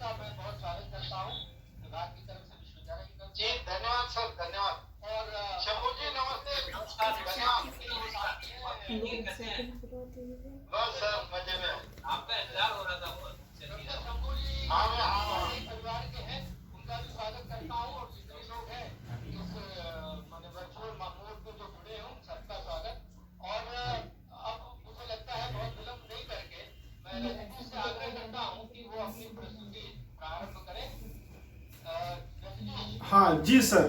का मैं बहुत स्वागत करता हूँ विभाग की तरफ से, विश्वविद्यालय की तरफ से। जी धन्यवाद सर, धन्यवाद। और शंभू जी नमस्ते, नमस्कार, धन्यवाद। बस सर मजे में। आपका इंतजार हो रहा था बहुत। डॉक्टर शंभू जी हाँ परिवार के हैं, उनका भी स्वागत करता हूँ। और जितने लोग हैं इस माने वर्चुअल माहौल को जो जुड़े हैं, उन सबका स्वागत। और अब मुझे लगता है बहुत विलंब नहीं करके मैं रजनी से आग्रह करता हूँ कि वो अपनी प्रस्तुति प्रारंभ करें। रजनी। हाँ जी सर।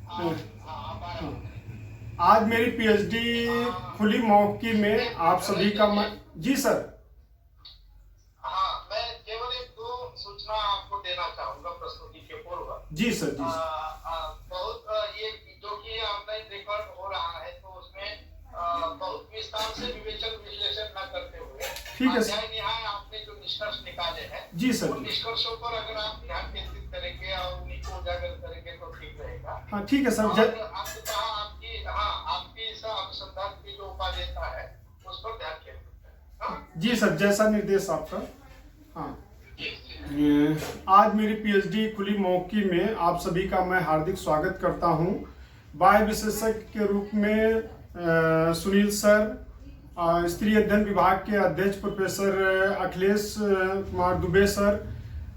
आप आरंभ करें। आज मेरी पीएचडी खुली मौकी में आप सभी का जी सर। हाँ, मैं केवल एक दो सूचना आपको देना चाहूंगा प्रस्तुति के पूर्व। जी सर जी। बहुत ये जो कि ऑनलाइन रिकॉर्ड हो रहा है, तो उसमें बहुत विस्तार से विवेचन विश्लेषण न करते हुए ठीक है अध्याय निहाय आपने जो निष्कर्ष निकाले हैं, जी सर, उन निष्कर्षों पर अगर आप ध्यान केंद्रित करेंगे और उन्हीं को उजागर करेंगे तो ठीक रहेगा। हाँ ठीक है सर। अंततः आपकी इस अनुसंधान की जो उपादेयता है उस पर ध्यान केंद्रित करें। जी सर, जैसा निर्देश आपका। हाँ, आज मेरी पीएचडी खुली मौकी में आप सभी का मैं हार्दिक स्वागत करता हूँ। वायु विशेषज्ञ के रूप में सुनील सर, स्त्री अध्ययन विभाग के अध्यक्ष प्रोफेसर अखिलेश कुमार दुबे सर,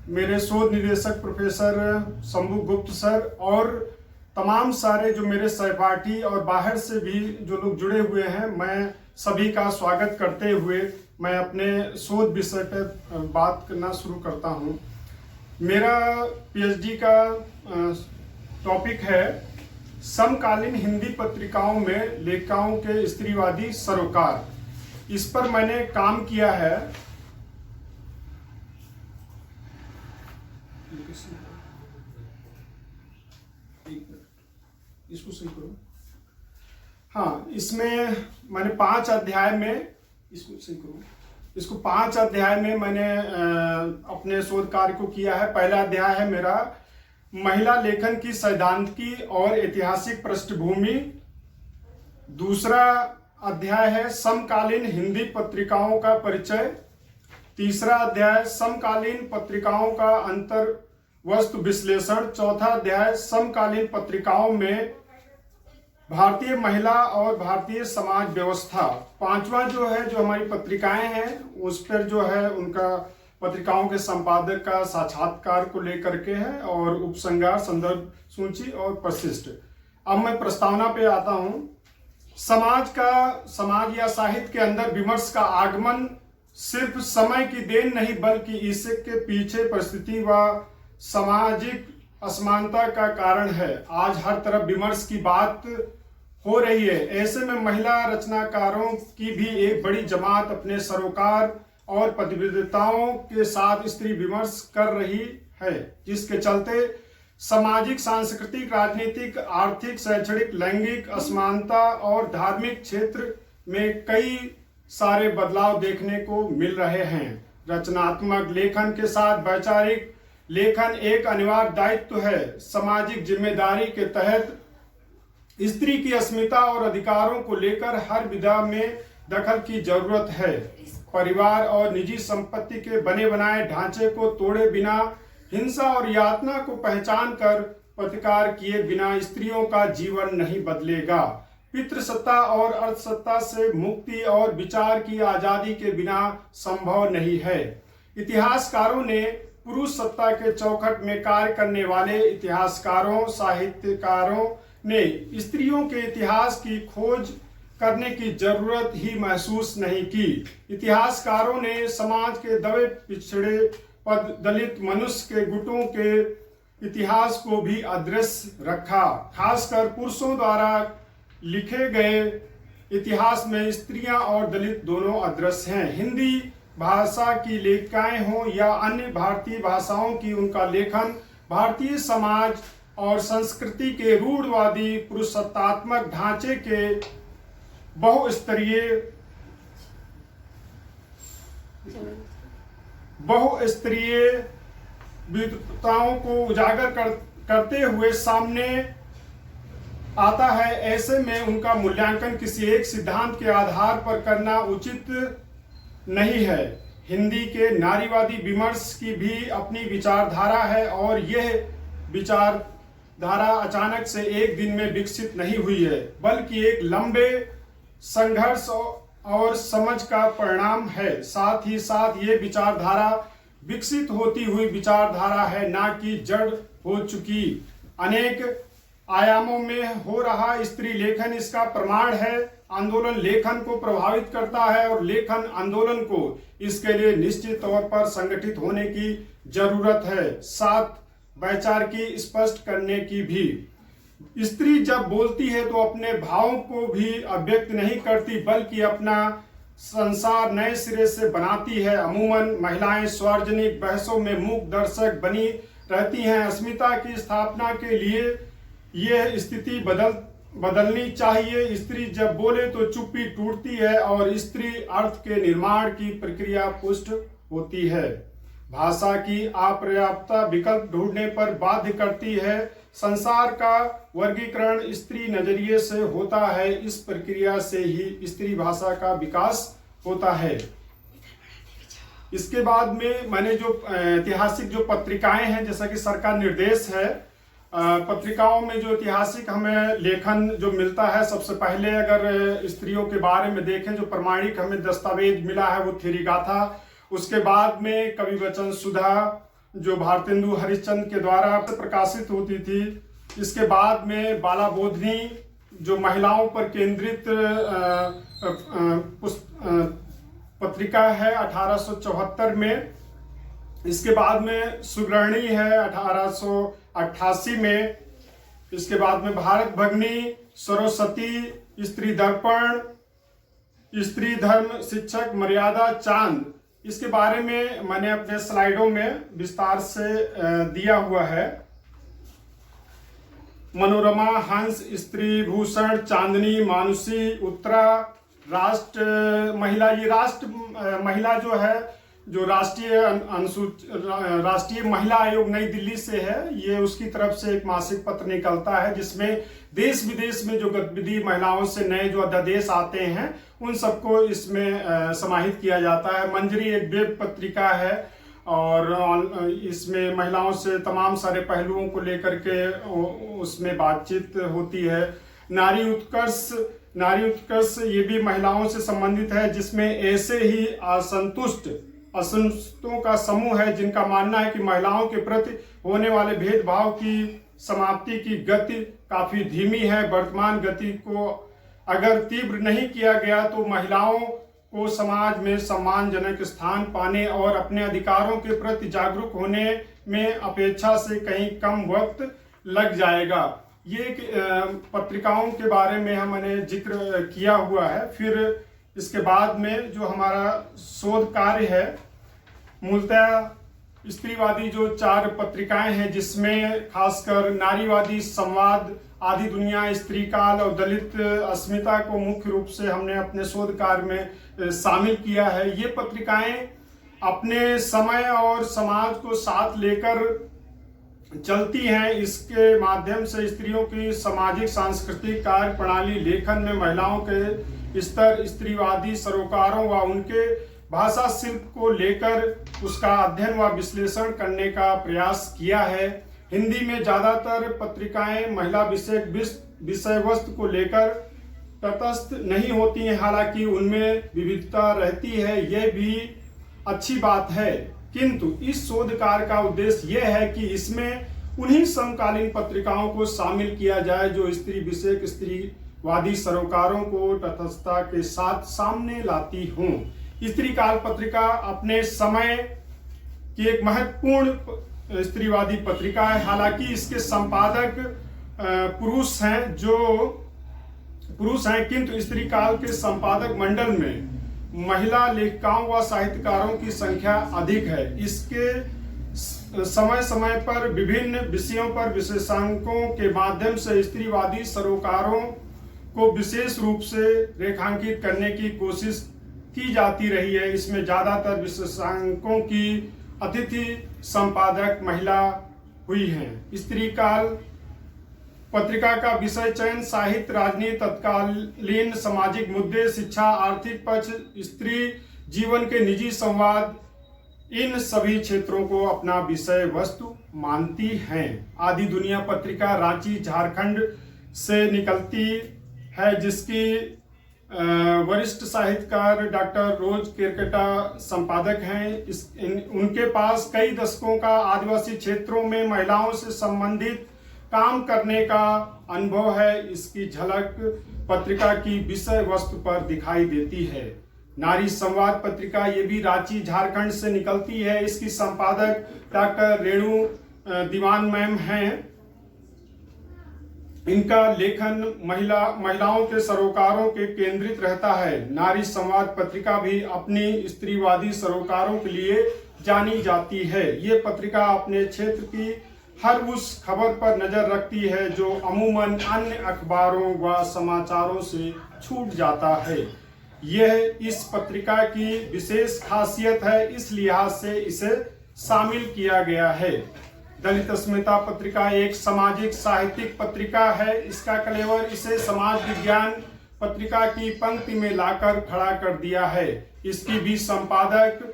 मेरे शोध निदेशक प्रोफेसर शंभू गुप्त सर और तमाम सारे जो मेरे सहपाठी और बाहर से भी जो लोग जुड़े हुए हैं, मैं सभी का स्वागत करते हुए मैं अपने शोध विषय पर बात करना शुरू करता हूं। मेरा पीएचडी का टॉपिक है समकालीन हिंदी पत्रिकाओं में लेखिकाओं के स्त्रीवादी सरोकार। इस पर मैंने काम किया है। इसको सही करो। हाँ, इसमें मैंने 5 अध्याय में इसको सही करो। इसको 5 अध्याय में मैंने अपने शोध कार्य को किया है। पहला अध्याय है मेरा महिला लेखन की सैद्धांतिकी और ऐतिहासिक पृष्ठभूमि। दूसरा अध्याय है समकालीन हिंदी पत्रिकाओं का परिचय। तीसरा अध्याय समकालीन पत्रिकाओं का अंतर वस्तु विश्लेषण। चौथा अध्याय समकालीन पत्रिकाओं में भारतीय महिला और भारतीय समाज व्यवस्था। पांचवा जो है, जो हमारी पत्रिकाएं हैं उस पर जो है उनका पत्रिकाओं के संपादक का साक्षात्कार को लेकर के है और उपसंहार, संदर्भ सूची और परिशिष्ट। अब मैं प्रस्तावना पे आता हूं। समाज या साहित्य के अंदर विमर्श का आगमन सिर्फ समय की देन नहीं, बल्कि इसके पीछे परिस्थिति व सामाजिक असमानता का कारण है। आज हर तरफ विमर्श की बात हो रही है। ऐसे में महिला रचनाकारों की भी एक बड़ी जमात अपने सरोकार और प्रतिबद्धताओं के साथ स्त्री विमर्श कर रही है, जिसके चलते सामाजिक, सांस्कृतिक, राजनीतिक, आर्थिक, शैक्षणिक, लैंगिक असमानता और धार्मिक क्षेत्र में कई सारे बदलाव देखने को मिल रहे हैं। रचनात्मक लेखन के साथ वैचारिक लेखन एक अनिवार्य दायित्व है। सामाजिक जिम्मेदारी के तहत स्त्री की अस्मिता और अधिकारों को लेकर हर विधा में दखल की जरूरत है। परिवार और निजी संपत्ति के बने बनाए ढांचे को तोड़े बिना, हिंसा और यातना को पहचान कर प्रतिकार किए बिना स्त्रियों का जीवन नहीं बदलेगा। पितृसत्ता और अर्थसत्ता से मुक्ति और विचार की आजादी के बिना संभव नहीं है। इतिहासकारों ने पुरुष सत्ता के चौखट में कार्य करने वाले इतिहासकारों, साहित्यकारों ने स्त्रियों के इतिहास की खोज करने की जरूरत ही महसूस नहीं की। इतिहासकारों ने समाज के दबे पिछड़े दलित मनुष्य के गुटों के इतिहास को भी अदृश्य रखा। खासकर पुरुषों द्वारा लिखे गए इतिहास में स्त्रियां और दलित दोनों अदृश्य हैं। हिंदी भाषा की लेखिकाएं हों या अन्य भारतीय भाषाओं की, उनका लेखन भारतीय समाज और संस्कृति के रूढ़वादी पुरुषसत्तात्मक ढांचे के बहुस्तरीय विविधताओं को उजागर करते हुए सामने आता है। ऐसे में उनका मूल्यांकन किसी एक सिद्धांत के आधार पर करना उचित नहीं है। हिंदी के नारीवादी विमर्श की भी अपनी विचारधारा है और यह विचारधारा अचानक से एक दिन में विकसित नहीं हुई है, बल्कि एक लंबे संघर्ष और समझ का परिणाम है। साथ ही साथ ये विचारधारा विकसित होती हुई विचारधारा है, ना कि जड़ हो चुकी। अनेक आयामों में हो रहा स्त्री लेखन इसका प्रमाण है। आंदोलन लेखन को प्रभावित करता है और लेखन आंदोलन को इसके लिए निश्चित तौर पर संगठित होने की जरूरत है, साथ वैचारिकी स्पष्ट करने की भी। स्त्री जब बोलती है तो अपने भावों को भी अभिव्यक्त नहीं करती, बल्कि अपना संसार नए सिरे से बनाती है। अमूमन महिलाएं सार्वजनिक बहसों में मूक दर्शक बनी रहती हैं। अस्मिता की स्थापना के लिए यह स्थिति बदलनी चाहिए। स्त्री जब बोले तो चुप्पी टूटती है और स्त्री अर्थ के निर्माण की प्रक्रिया पुष्ट होती है। भाषा की अपर्याप्तता विकल्प ढूंढने पर बाध्य करती है। संसार का वर्गीकरण स्त्री नजरिए से होता है। इस प्रक्रिया से ही स्त्री भाषा का विकास होता है। इसके बाद में मैंने जो ऐतिहासिक जो पत्रिकाएं हैं, जैसा कि सरकार निर्देश है, पत्रिकाओं में जो ऐतिहासिक हमें लेखन जो मिलता है, सबसे पहले अगर स्त्रियों के बारे में देखें, जो प्रमाणिक हमें दस्तावेज मिला है वो थेरी गाथा। उसके बाद में कवि वचन सुधा जो भारतेंदु हरिश्चंद्र के द्वारा प्रकाशित होती थी। इसके बाद में बाला बोधनी जो महिलाओं पर केंद्रित पत्रिका है 1874 में। इसके बाद में सुग्रणी है 1888 में। इसके बाद में भारत भगिनी, सरस्वती, स्त्री दर्पण, स्त्री धर्म शिक्षक, मर्यादा, चांद, इसके बारे में मैंने अपने स्लाइडों में विस्तार से दिया हुआ है। मनोरमा, हंस, स्त्री भूषण, चांदनी, मानुषी, उत्तरा, राष्ट्र महिला। ये राष्ट्र महिला जो है, जो राष्ट्रीय महिला आयोग नई दिल्ली से है, ये उसकी तरफ से एक मासिक पत्र निकलता है जिसमें देश विदेश में जो गतिविधि महिलाओं से नए जो अध्यादेश आते हैं उन सबको इसमें समाहित किया जाता है। मंजरी एक वेब पत्रिका है और इसमें महिलाओं से तमाम सारे पहलुओं को लेकर के उसमें बातचीत होती है। नारी उत्कर्ष ये भी महिलाओं से संबंधित है, जिसमें ऐसे ही असंतुष्टों का समूह है जिनका मानना है कि महिलाओं के प्रति होने वाले भेदभाव की समाप्ति की गति काफी धीमी है। वर्तमान गति को अगर तीव्र नहीं किया गया तो महिलाओं को समाज में सम्मानजनक स्थान पाने और अपने अधिकारों के प्रति जागरूक होने में अपेक्षा से कहीं कम वक्त लग जाएगा। ये पत्रिकाओं के बारे में हमने जिक्र किया हुआ है। फिर इसके बाद में जो हमारा शोध कार्य है, मूलतः स्त्रीवादी जो 4 पत्रिकाएं हैं, जिसमें खासकर नारीवादी संवाद, आदि दुनिया, स्त्री काल और दलित अस्मिता को मुख्य रूप से हमने अपने शोध कार्य में शामिल किया है। ये पत्रिकाएं अपने समय और समाज को साथ लेकर चलती हैं। इसके माध्यम से स्त्रियों की सामाजिक सांस्कृतिक कार्य प्रणाली लेखन में महिलाओं के स्तर, स्त्रीवादी सरोकारों व उनके भाषा शिल्प को लेकर उसका अध्ययन व विश्लेषण करने का प्रयास किया है। हिंदी में ज्यादातर पत्रिकाएं महिला विषय वस्तु को लेकर तटस्थ नहीं होती हैं, हालांकि उनमें विविधता रहती है, यह भी अच्छी बात है। किंतु इस शोध कार्य का उद्देश्य यह है कि इसमें उन्हीं समकालीन पत्रिकाओं को शामिल किया जाए जो स्त्री विषयक स्त्रीवादी सरोकारों को तटस्थता के साथ सामने लाती हों। स्त्री काल पत्रिका अपने समय की एक महत्वपूर्ण स्त्रीवादी पत्रिका है। हालांकि इसके संपादक पुरुष हैं, किंतु स्त्री काल के संपादक मंडल में महिला लेखिकाओं व साहित्यकारों की संख्या अधिक है। इसके समय समय पर विभिन्न विषयों पर विशेषांकों के माध्यम से स्त्रीवादी सरोकारों को विशेष रूप से रेखांकित करने की कोशिश की जाती रही है। इसमें ज्यादातर विशेषांकों की अतिथि संपादक महिला हुई हैं। स्त्री काल पत्रिका का विषय चयन साहित्य, राजनीति, तत्कालीन सामाजिक मुद्दे, शिक्षा, आर्थिक पक्ष, स्त्री जीवन के निजी संवाद, इन सभी क्षेत्रों को अपना विषय वस्तु मानती हैं। आदि दुनिया पत्रिका रांची झारखंड से निकलती है, जिसकी वरिष्ठ साहित्यकार डॉक्टर रोज केरकेटा संपादक हैं। उनके पास कई दशकों का आदिवासी क्षेत्रों में महिलाओं से संबंधित काम करने का अनुभव है। इसकी झलक पत्रिका की विषय वस्तु पर दिखाई देती है। नारी संवाद पत्रिका ये भी रांची झारखंड से निकलती है। इसकी संपादक डॉक्टर रेणु दीवान मैम हैं। इनका लेखन महिलाओं के सरोकारों के केंद्रित रहता है। नारी संवाद पत्रिका भी अपनी स्त्रीवादी सरोकारों के लिए जानी जाती है। ये पत्रिका अपने क्षेत्र की हर उस खबर पर नजर रखती है जो अमूमन अन्य अखबारों व समाचारों से छूट जाता है। यह इस पत्रिका की विशेष खासियत है, इस लिहाज से इसे शामिल किया गया है। दलित अस्मिता पत्रिका एक सामाजिक साहित्यिक पत्रिका है। इसका कलेवर इसे समाज विज्ञान पत्रिका की पंक्ति में लाकर खड़ा कर दिया है। इसकी भी संपादक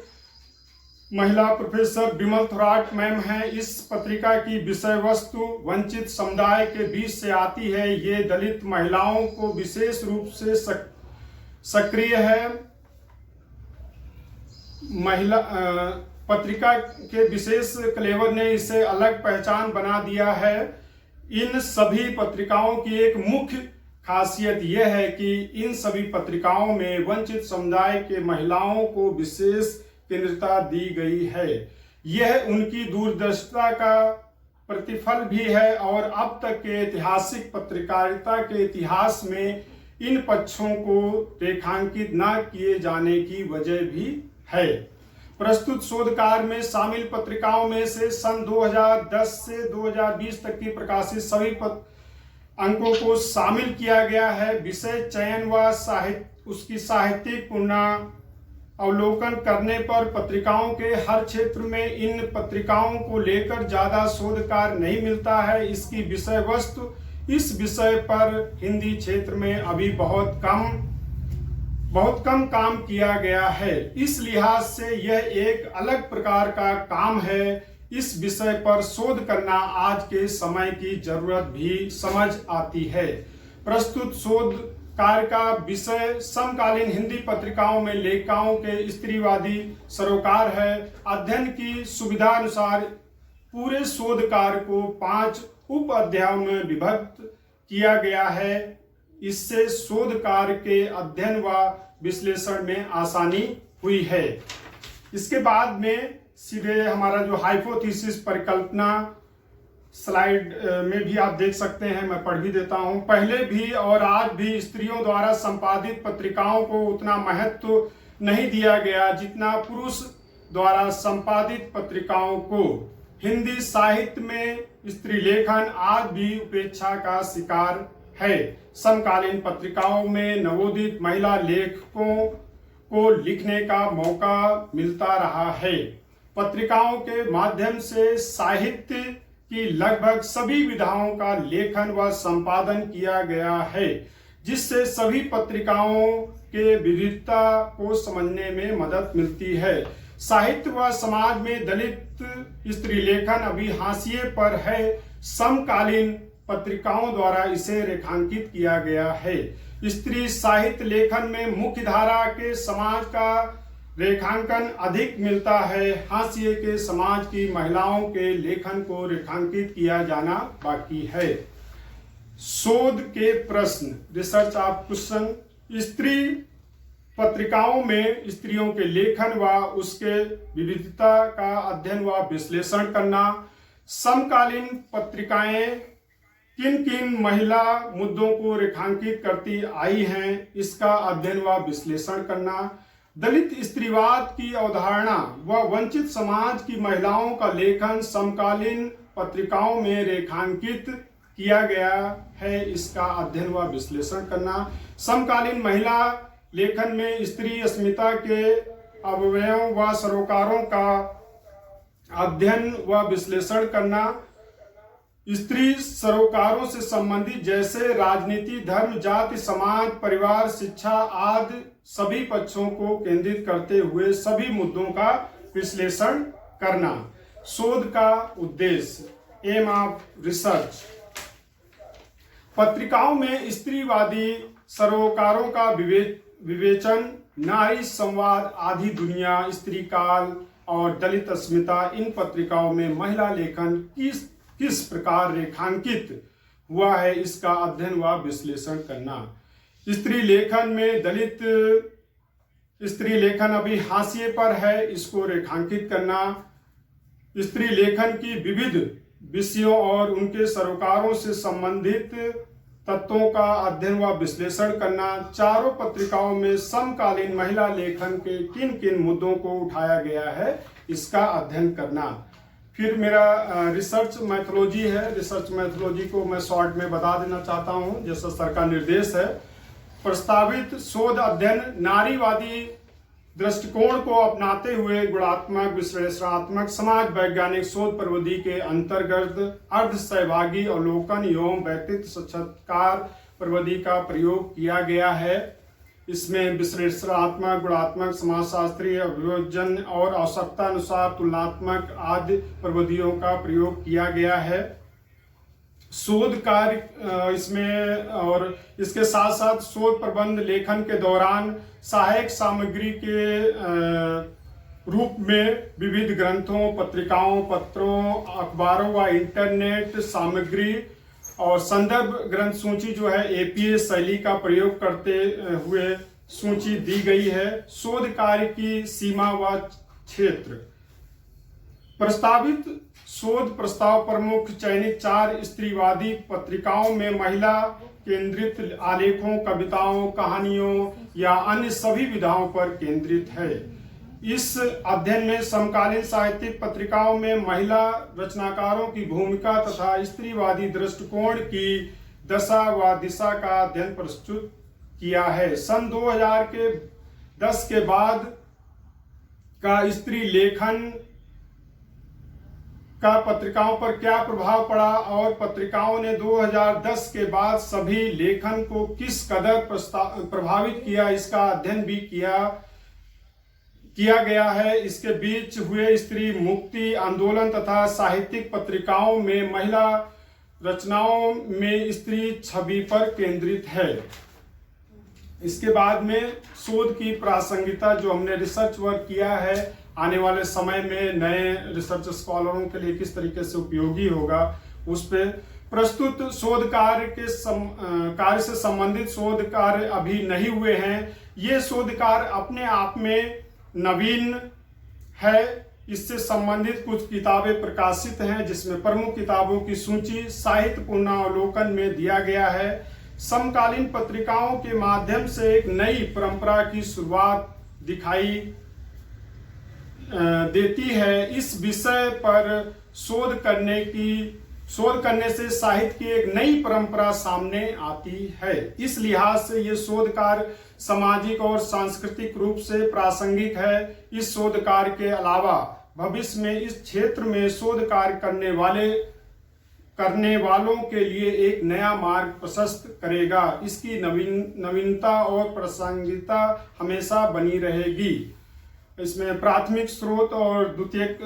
महिला प्रोफेसर विमल थोराट मैम है। इस पत्रिका की विषय वस्तु वंचित समुदाय के बीच से आती है। ये दलित महिलाओं को विशेष रूप से सक्रिय है। महिला पत्रिका के विशेष क्लेवर ने इसे अलग पहचान बना दिया है। इन सभी पत्रिकाओं की एक मुख्य खासियत यह है कि इन सभी पत्रिकाओं में वंचित समुदाय के महिलाओं को विशेष केंद्रता दी गई है। यह उनकी दूरदर्शिता का प्रतिफल भी है और अब तक के ऐतिहासिक पत्रकारिता के इतिहास में इन पक्षों को रेखांकित न किए जाने की वजह भी है। प्रस्तुत शोध कार्य में शामिल पत्रिकाओं में से सन 2010 से 2020 तक की प्रकाशित सभी अंकों को शामिल किया गया है। विषय चयन व उसकी साहित्यिक पुनरावलोकन करने पर पत्रिकाओं के हर क्षेत्र में इन पत्रिकाओं को लेकर ज्यादा शोध कार्य नहीं मिलता है। इसकी विषय वस्तु इस विषय पर हिंदी क्षेत्र में अभी बहुत कम काम किया गया है। इस लिहाज से यह एक अलग प्रकार का काम है। इस विषय पर शोध करना आज के समय की जरूरत भी समझ आती है। प्रस्तुत शोध कार्य का विषय समकालीन हिंदी पत्रिकाओं में लेखिकाओं के स्त्रीवादी सरोकार है। अध्ययन की सुविधा अनुसार पूरे शोध कार्य को 5 उप अध्यायों में विभक्त किया गया है। इससे शोध कार्य के अध्ययन व विश्लेषण में आसानी हुई है। इसके बाद में सीधे हमारा जो हाइपोथेसिस परिकल्पना स्लाइड में भी आप देख सकते हैं, मैं पढ़ भी देता हूं। पहले भी और आज भी स्त्रियों द्वारा संपादित पत्रिकाओं को उतना महत्व नहीं दिया गया जितना पुरुष द्वारा संपादित पत्रिकाओं को। हिंदी साहित्य में स्त्री लेखन आज भी उपेक्षा का शिकार है। समकालीन पत्रिकाओं में नवोदित महिला लेखकों को लिखने का मौका मिलता रहा है। पत्रिकाओं के माध्यम से साहित्य की लगभग सभी विधाओं का लेखन व संपादन किया गया है, जिससे सभी पत्रिकाओं के विविधता को समझने में मदद मिलती है। साहित्य व समाज में दलित स्त्री लेखन अभी हाशिए पर है। समकालीन पत्रिकाओं द्वारा इसे रेखांकित किया गया है। स्त्री साहित्य लेखन में मुख्य धारा के समाज का रेखांकन अधिक मिलता है। हाशिए के समाज की महिलाओं के लेखन को रेखांकित किया जाना बाकी है। शोध के प्रश्न, रिसर्च ऑफ क्वेश्चन। स्त्री पत्रिकाओं में स्त्रियों के लेखन व उसके विविधता का अध्ययन व विश्लेषण करना। समकालीन पत्रिकाएं किन किन महिला मुद्दों को रेखांकित करती आई हैं, इसका अध्ययन व विश्लेषण करना। दलित स्त्रीवाद की अवधारणा व वंचित समाज की महिलाओं का लेखन समकालीन पत्रिकाओं में रेखांकित किया गया है, इसका अध्ययन व विश्लेषण करना। समकालीन महिला लेखन में स्त्री अस्मिता के अवयवों व सरोकारों का अध्ययन व विश्लेषण करना। स्त्री सरोकारों से संबंधित जैसे राजनीति, धर्म, जाति, समाज, परिवार, शिक्षा आदि सभी पक्षों को केंद्रित करते हुए सभी मुद्दों का विश्लेषण करना। शोध का उद्देश्य, एम ऑफ रिसर्च, पत्रिकाओं में स्त्रीवादी सरोकारों का विवेचन, नारी संवाद, आधी दुनिया, स्त्री काल और दलित अस्मिता। इन पत्रिकाओं में महिला लेखन किस प्रकार रेखांकित हुआ है, इसका अध्ययन व विश्लेषण करना। स्त्री लेखन में दलित स्त्री लेखन अभी हाशिए पर है, इसको रेखांकित करना। स्त्री लेखन की विविध विषयों और उनके सरोकारों से संबंधित तत्वों का अध्ययन व विश्लेषण करना। चारों पत्रिकाओं में समकालीन महिला लेखन के किन किन मुद्दों को उठाया गया है, इसका अध्ययन करना। फिर मेरा रिसर्च मैथोलॉजी है। रिसर्च मैथोलॉजी को मैं शॉर्ट में बता देना चाहता हूँ, जैसा सर का निर्देश है। प्रस्तावित शोध अध्ययन नारीवादी दृष्टिकोण को अपनाते हुए गुणात्मक, विश्लेषणात्मक, समाज वैज्ञानिक शोध प्रविधि के अंतर्गत अर्ध सहभागी अवलोकन एवं व्यक्तित्व साक्षात्कार प्रविधि का प्रयोग किया गया है। इसमें विश्लेषणात्मक, गुणात्मक, समाजशास्त्रीय अभियोजन और आवश्यकता अनुसार तुलनात्मक आदि प्रविधियों का प्रयोग किया गया है। शोध कार्य इसमें और इसके साथ साथ शोध प्रबंध लेखन के दौरान सहायक सामग्री के रूप में विविध ग्रंथों, पत्रिकाओं, पत्रों, अखबारों व इंटरनेट सामग्री और संदर्भ ग्रंथ सूची जो है एपीए शैली का प्रयोग करते हुए सूची दी गई है। शोध कार्य की सीमा व क्षेत्र, प्रस्तावित शोध प्रस्ताव प्रमुख चयनित 4 स्त्रीवादी पत्रिकाओं में महिला केंद्रित आलेखों, कविताओं, कहानियों या अन्य सभी विधाओं पर केंद्रित है। इस अध्ययन में समकालीन साहित्यिक पत्रिकाओं में महिला रचनाकारों की भूमिका तथा स्त्रीवादी दृष्टिकोण की दशा व दिशा का अध्ययन प्रस्तुत किया है। सन 2010 के बाद का स्त्री लेखन का पत्रिकाओं पर क्या प्रभाव पड़ा और पत्रिकाओं ने 2010 के बाद सभी लेखन को किस कदर प्रभावित किया, इसका अध्ययन भी किया गया है। इसके बीच हुए स्त्री मुक्ति आंदोलन तथा साहित्यिक पत्रिकाओं में महिला रचनाओं में स्त्री छवि पर केंद्रित है। इसके बाद में शोध की प्रासंगिकता, जो हमने रिसर्च वर्क किया है, आने वाले समय में नए रिसर्च स्कॉलरों के लिए किस तरीके से उपयोगी होगा, उस पे प्रस्तुत शोध कार्य से संबंधित शोध कार्य अभी नहीं हुए हैं। ये शोध कार्य अपने आप में नवीन है। इससे संबंधित कुछ किताबें प्रकाशित हैं, जिसमें प्रमुख किताबों की सूची साहित्य पुनरावलोकन में दिया गया है। समकालीन पत्रिकाओं के माध्यम से एक नई परंपरा की शुरुआत दिखाई देती है। इस विषय पर शोध करने से साहित्य की एक नई परंपरा सामने आती है। इस लिहाज से ये शोध कार्य सामाजिक और सांस्कृतिक रूप से प्रासंगिक है। इस शोध कार्य के अलावा भविष्य में इस क्षेत्र में शोध कार्य करने वालों के लिए एक नया मार्ग प्रशस्त करेगा। इसकी नवीनता और प्रासंगिकता हमेशा बनी रहेगी। इसमें प्राथमिक स्रोत और द्वितीयक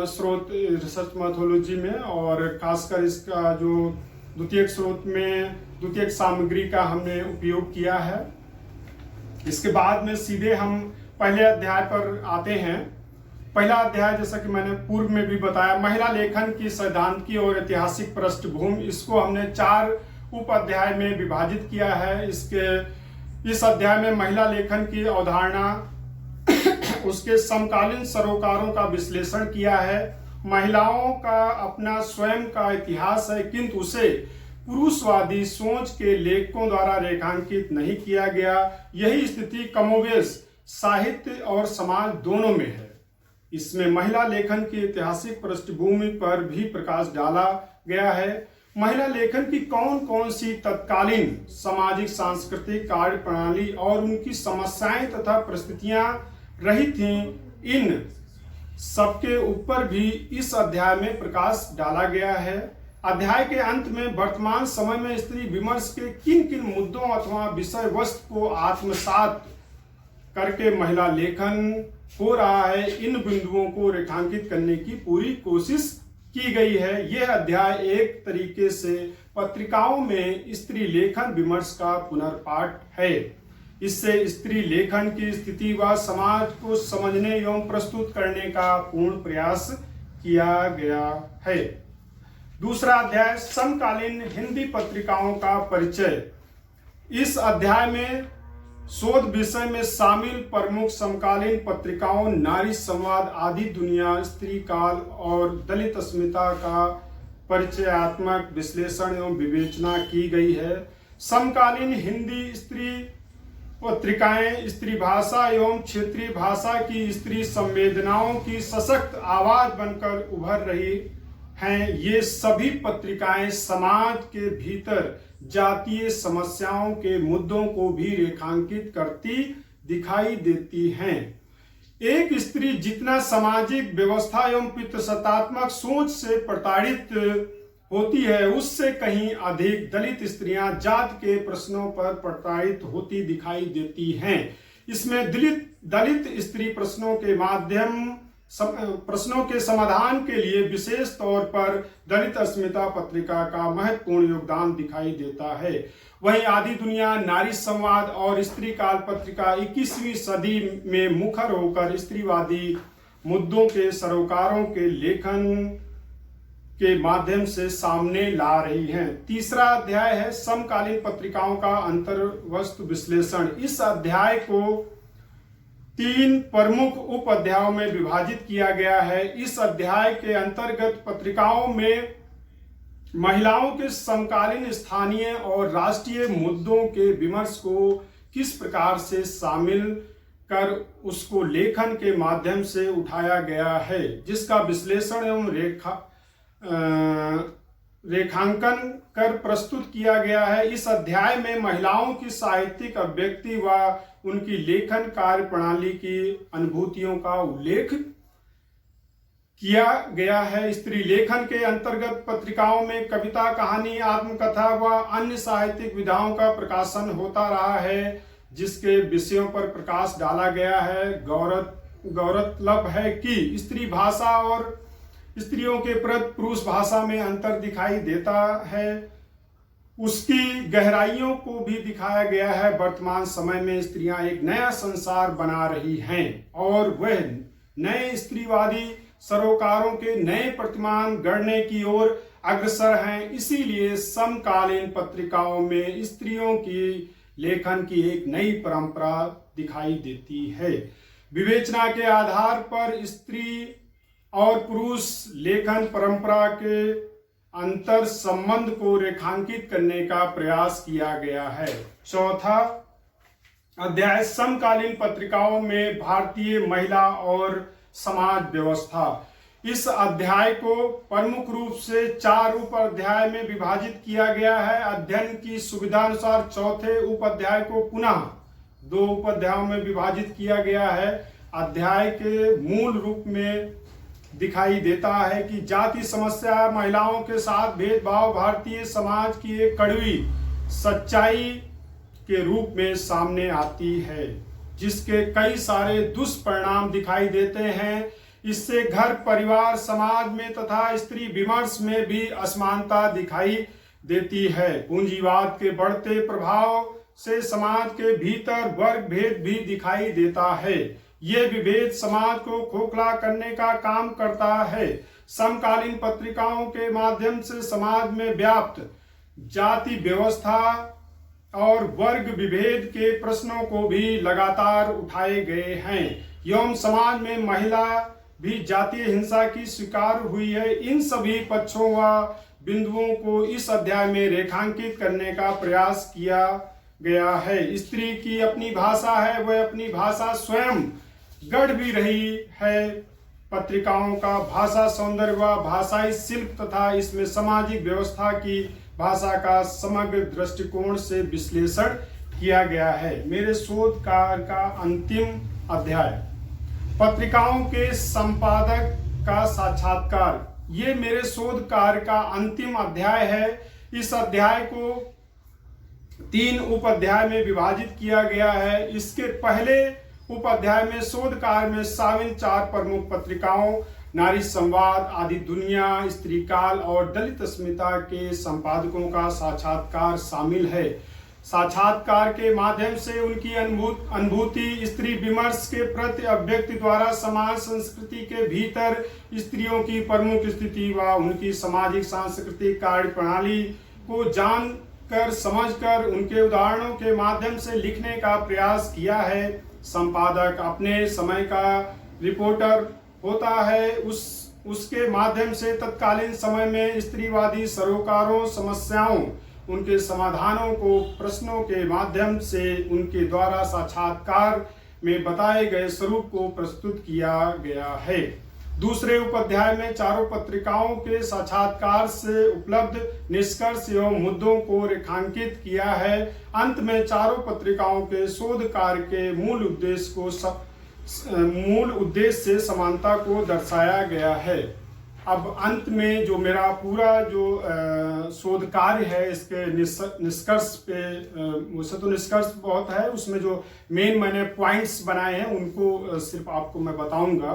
स्रोत रिसर्च मैथोलॉजी में, और खासकर इसका जो द्वितीयक स्रोत में द्वितीयक सामग्री का हमने उपयोग किया है। इसके बाद में सीधे हम पहले अध्याय पर आते हैं। पहला अध्याय, जैसा कि मैंने पूर्व में भी बताया, महिला लेखन की सैद्धांतिक और ऐतिहासिक पृष्ठभूमि। इसको हमने 4 उप अध्याय में विभाजित किया है। इस अध्याय में महिला लेखन की अवधारणा, उसके समकालीन सरोकारों का विश्लेषण किया है। महिलाओं का अपना स्वयं का इतिहास है, किंतु उसे पुरुषवादी सोच के लेखकों द्वारा रेखांकित नहीं किया गया। यही स्थिति कमोबेश साहित्य और समाज दोनों में है। इसमें महिला लेखन की ऐतिहासिक पृष्ठभूमि पर भी प्रकाश डाला गया है। महिला लेखन की कौन कौन सी तत्कालीन सामाजिक सांस्कृतिक कार्य प्रणाली और उनकी समस्याएं तथा परिस्थितियां रही थीं, इन सबके ऊपर भी इस अध्याय में प्रकाश डाला गया है। अध्याय के अंत में वर्तमान समय में स्त्री विमर्श के किन किन मुद्दों अथवा विषय वस्तु को आत्मसात करके महिला लेखन हो रहा है, इन बिंदुओं को रेखांकित करने की पूरी कोशिश की गई है। यह अध्याय एक तरीके से पत्रिकाओं में स्त्री लेखन विमर्श का पुनर्पाठ है। इससे स्त्री लेखन की स्थिति व समाज को समझने एवं प्रस्तुत करने का पूर्ण प्रयास किया गया है। दूसरा अध्याय समकालीन हिंदी पत्रिकाओं का परिचय। इस अध्याय में शोध विषय में शामिल प्रमुख समकालीन पत्रिकाओं, नारी संवाद, आदि दुनिया, स्त्री काल और दलित अस्मिता का परिचयात्मक विश्लेषण एवं विवेचना की गई है। समकालीन हिंदी स्त्री पत्रिकाएं स्त्री भाषा एवं क्षेत्रीय भाषा की स्त्री संवेदनाओं की सशक्त आवाज बनकर उभर रही हैं। ये सभी पत्रिकाएं समाज के भीतर जातीय समस्याओं के मुद्दों को भी रेखांकित करती दिखाई देती हैं। एक स्त्री जितना सामाजिक व्यवस्था एवं पितृसत्तात्मक सोच से प्रताड़ित होती है, उससे कहीं अधिक दलित स्त्रियां जात के प्रश्नों पर प्रताड़ित होती दिखाई देती हैं। इसमें दलित स्त्री प्रश्नों के समाधान के लिए विशेष तौर पर दलित अस्मिता पत्रिका का महत्वपूर्ण योगदान दिखाई देता है। वहीं आदि दुनिया, नारी संवाद और स्त्री काल पत्रिका 21वीं सदी में मुखर होकर स्त्रीवादी मुद्दों के सरोकारों के लेखन के माध्यम से सामने ला रही हैं। तीसरा अध्याय है समकालीन पत्रिकाओं का अंतर्वस्तु विश्लेषण। इस अध्याय को 3 प्रमुख उप अध्यायों में विभाजित किया गया है। इस अध्याय के अंतर्गत पत्रिकाओं में महिलाओं के समकालीन स्थानीय और राष्ट्रीय मुद्दों के विमर्श को किस प्रकार से शामिल कर उसको लेखन के माध्यम से उठाया गया है, जिसका विश्लेषण एवं रेखांकन कर प्रस्तुत किया गया है। इस अध्याय में महिलाओं की साहित्यिक अभिव्यक्ति व उनकी लेखन कार्य प्रणाली की अनुभूतियों का उल्लेख किया गया है। स्त्री लेखन के अंतर्गत पत्रिकाओं में कविता, कहानी, आत्मकथा व अन्य साहित्यिक विधाओं का प्रकाशन होता रहा है, जिसके विषयों पर प्रकाश डाला गया है। गौरतलब है कि स्त्री भाषा और स्त्रियों के प्रति पुरुष भाषा में अंतर दिखाई देता है, उसकी गहराइयों को भी दिखाया गया है। वर्तमान समय में स्त्रियां एक नया संसार बना रही हैं और वह नए स्त्रीवादी सरोकारों के नए प्रतिमान गढ़ने की ओर अग्रसर हैं। इसीलिए समकालीन पत्रिकाओं में स्त्रियों की लेखन की एक नई परंपरा दिखाई देती है। विवेचना के आधार पर स्त्री और पुरुष लेखन परंपरा के अंतर संबंध को रेखांकित करने का प्रयास किया गया है। चौथा अध्याय समकालीन पत्रिकाओं में भारतीय महिला और समाज व्यवस्था। इस अध्याय को प्रमुख रूप से 4 उप अध्याय में विभाजित किया गया है। अध्ययन की सुविधा अनुसार चौथे उप अध्याय को पुनः 2 उप अध्यायों में विभाजित किया गया है। अध्याय के मूल रूप में दिखाई देता है कि जाति समस्या, महिलाओं के साथ भेदभाव भारतीय समाज की एक कड़वी सच्चाई के रूप में सामने आती है, जिसके कई सारे दुष्परिणाम दिखाई देते हैं। इससे घर, परिवार, समाज में तथा स्त्री विमर्श में भी असमानता दिखाई देती है। पूंजीवाद के बढ़ते प्रभाव से समाज के भीतर वर्ग भेद भी दिखाई देता है। ये विभेद समाज को खोखला करने का काम करता है। समकालीन पत्रिकाओं के माध्यम से समाज में व्याप्त जाति व्यवस्था और वर्ग विभेद के प्रश्नों को भी लगातार उठाए गए हैं। एवं समाज में महिला भी जातीय हिंसा की शिकार हुई है। इन सभी पक्षों व बिंदुओं को इस अध्याय में रेखांकित करने का प्रयास किया गया है। स्त्री की अपनी भाषा है, वह अपनी भाषा स्वयं गढ़ भी रही है। पत्रिकाओं का भाषा सौंदर्य व भाषाई शिल्प तथा इसमें सामाजिक व्यवस्था की भाषा का समग्र दृष्टिकोण से विश्लेषण किया गया है। मेरे शोध कार्य का अंतिम अध्याय पत्रिकाओं के संपादक का साक्षात्कार। ये मेरे शोध कार्य का अंतिम अध्याय है। इस अध्याय को 3 उप अध्याय में विभाजित किया गया है। इसके पहले उप अध्याय में शोध कार्य में शामिल 4 प्रमुख पत्रिकाओं नारी संवाद, आदि दुनिया, स्त्री काल और दलित अस्मिता के संपादकों का साक्षात्कार शामिल है। साक्षात्कार के माध्यम से उनकी अनुभूति स्त्री विमर्श के प्रति अभिव्यक्ति द्वारा समाज संस्कृति के भीतर स्त्रियों की प्रमुख स्थिति व उनकी सामाजिक सांस्कृतिक कार्य प्रणाली को जानकर समझकर उनके उदाहरणों के माध्यम से लिखने का प्रयास किया है। संपादक अपने समय का रिपोर्टर होता है, उसके माध्यम से तत्कालीन समय में स्त्रीवादी सरोकारों, समस्याओं, उनके समाधानों को प्रश्नों के माध्यम से उनके द्वारा साक्षात्कार में बताए गए स्वरूप को प्रस्तुत किया गया है। दूसरे उपाध्याय में 4 पत्रिकाओं के साक्षात्कार से उपलब्ध निष्कर्ष एवं मुद्दों को रेखांकित किया है। अंत में 4 पत्रिकाओं के शोध कार्य के मूल उद्देश्य से समानता को दर्शाया गया है। अब अंत में जो मेरा पूरा जो शोध कार्य है, इसके निष्कर्ष पे वैसे तो निष्कर्ष बहुत है, उसमें जो मेन मैंने पॉइंट्स बनाए हैं उनको सिर्फ आपको मैं बताऊंगा।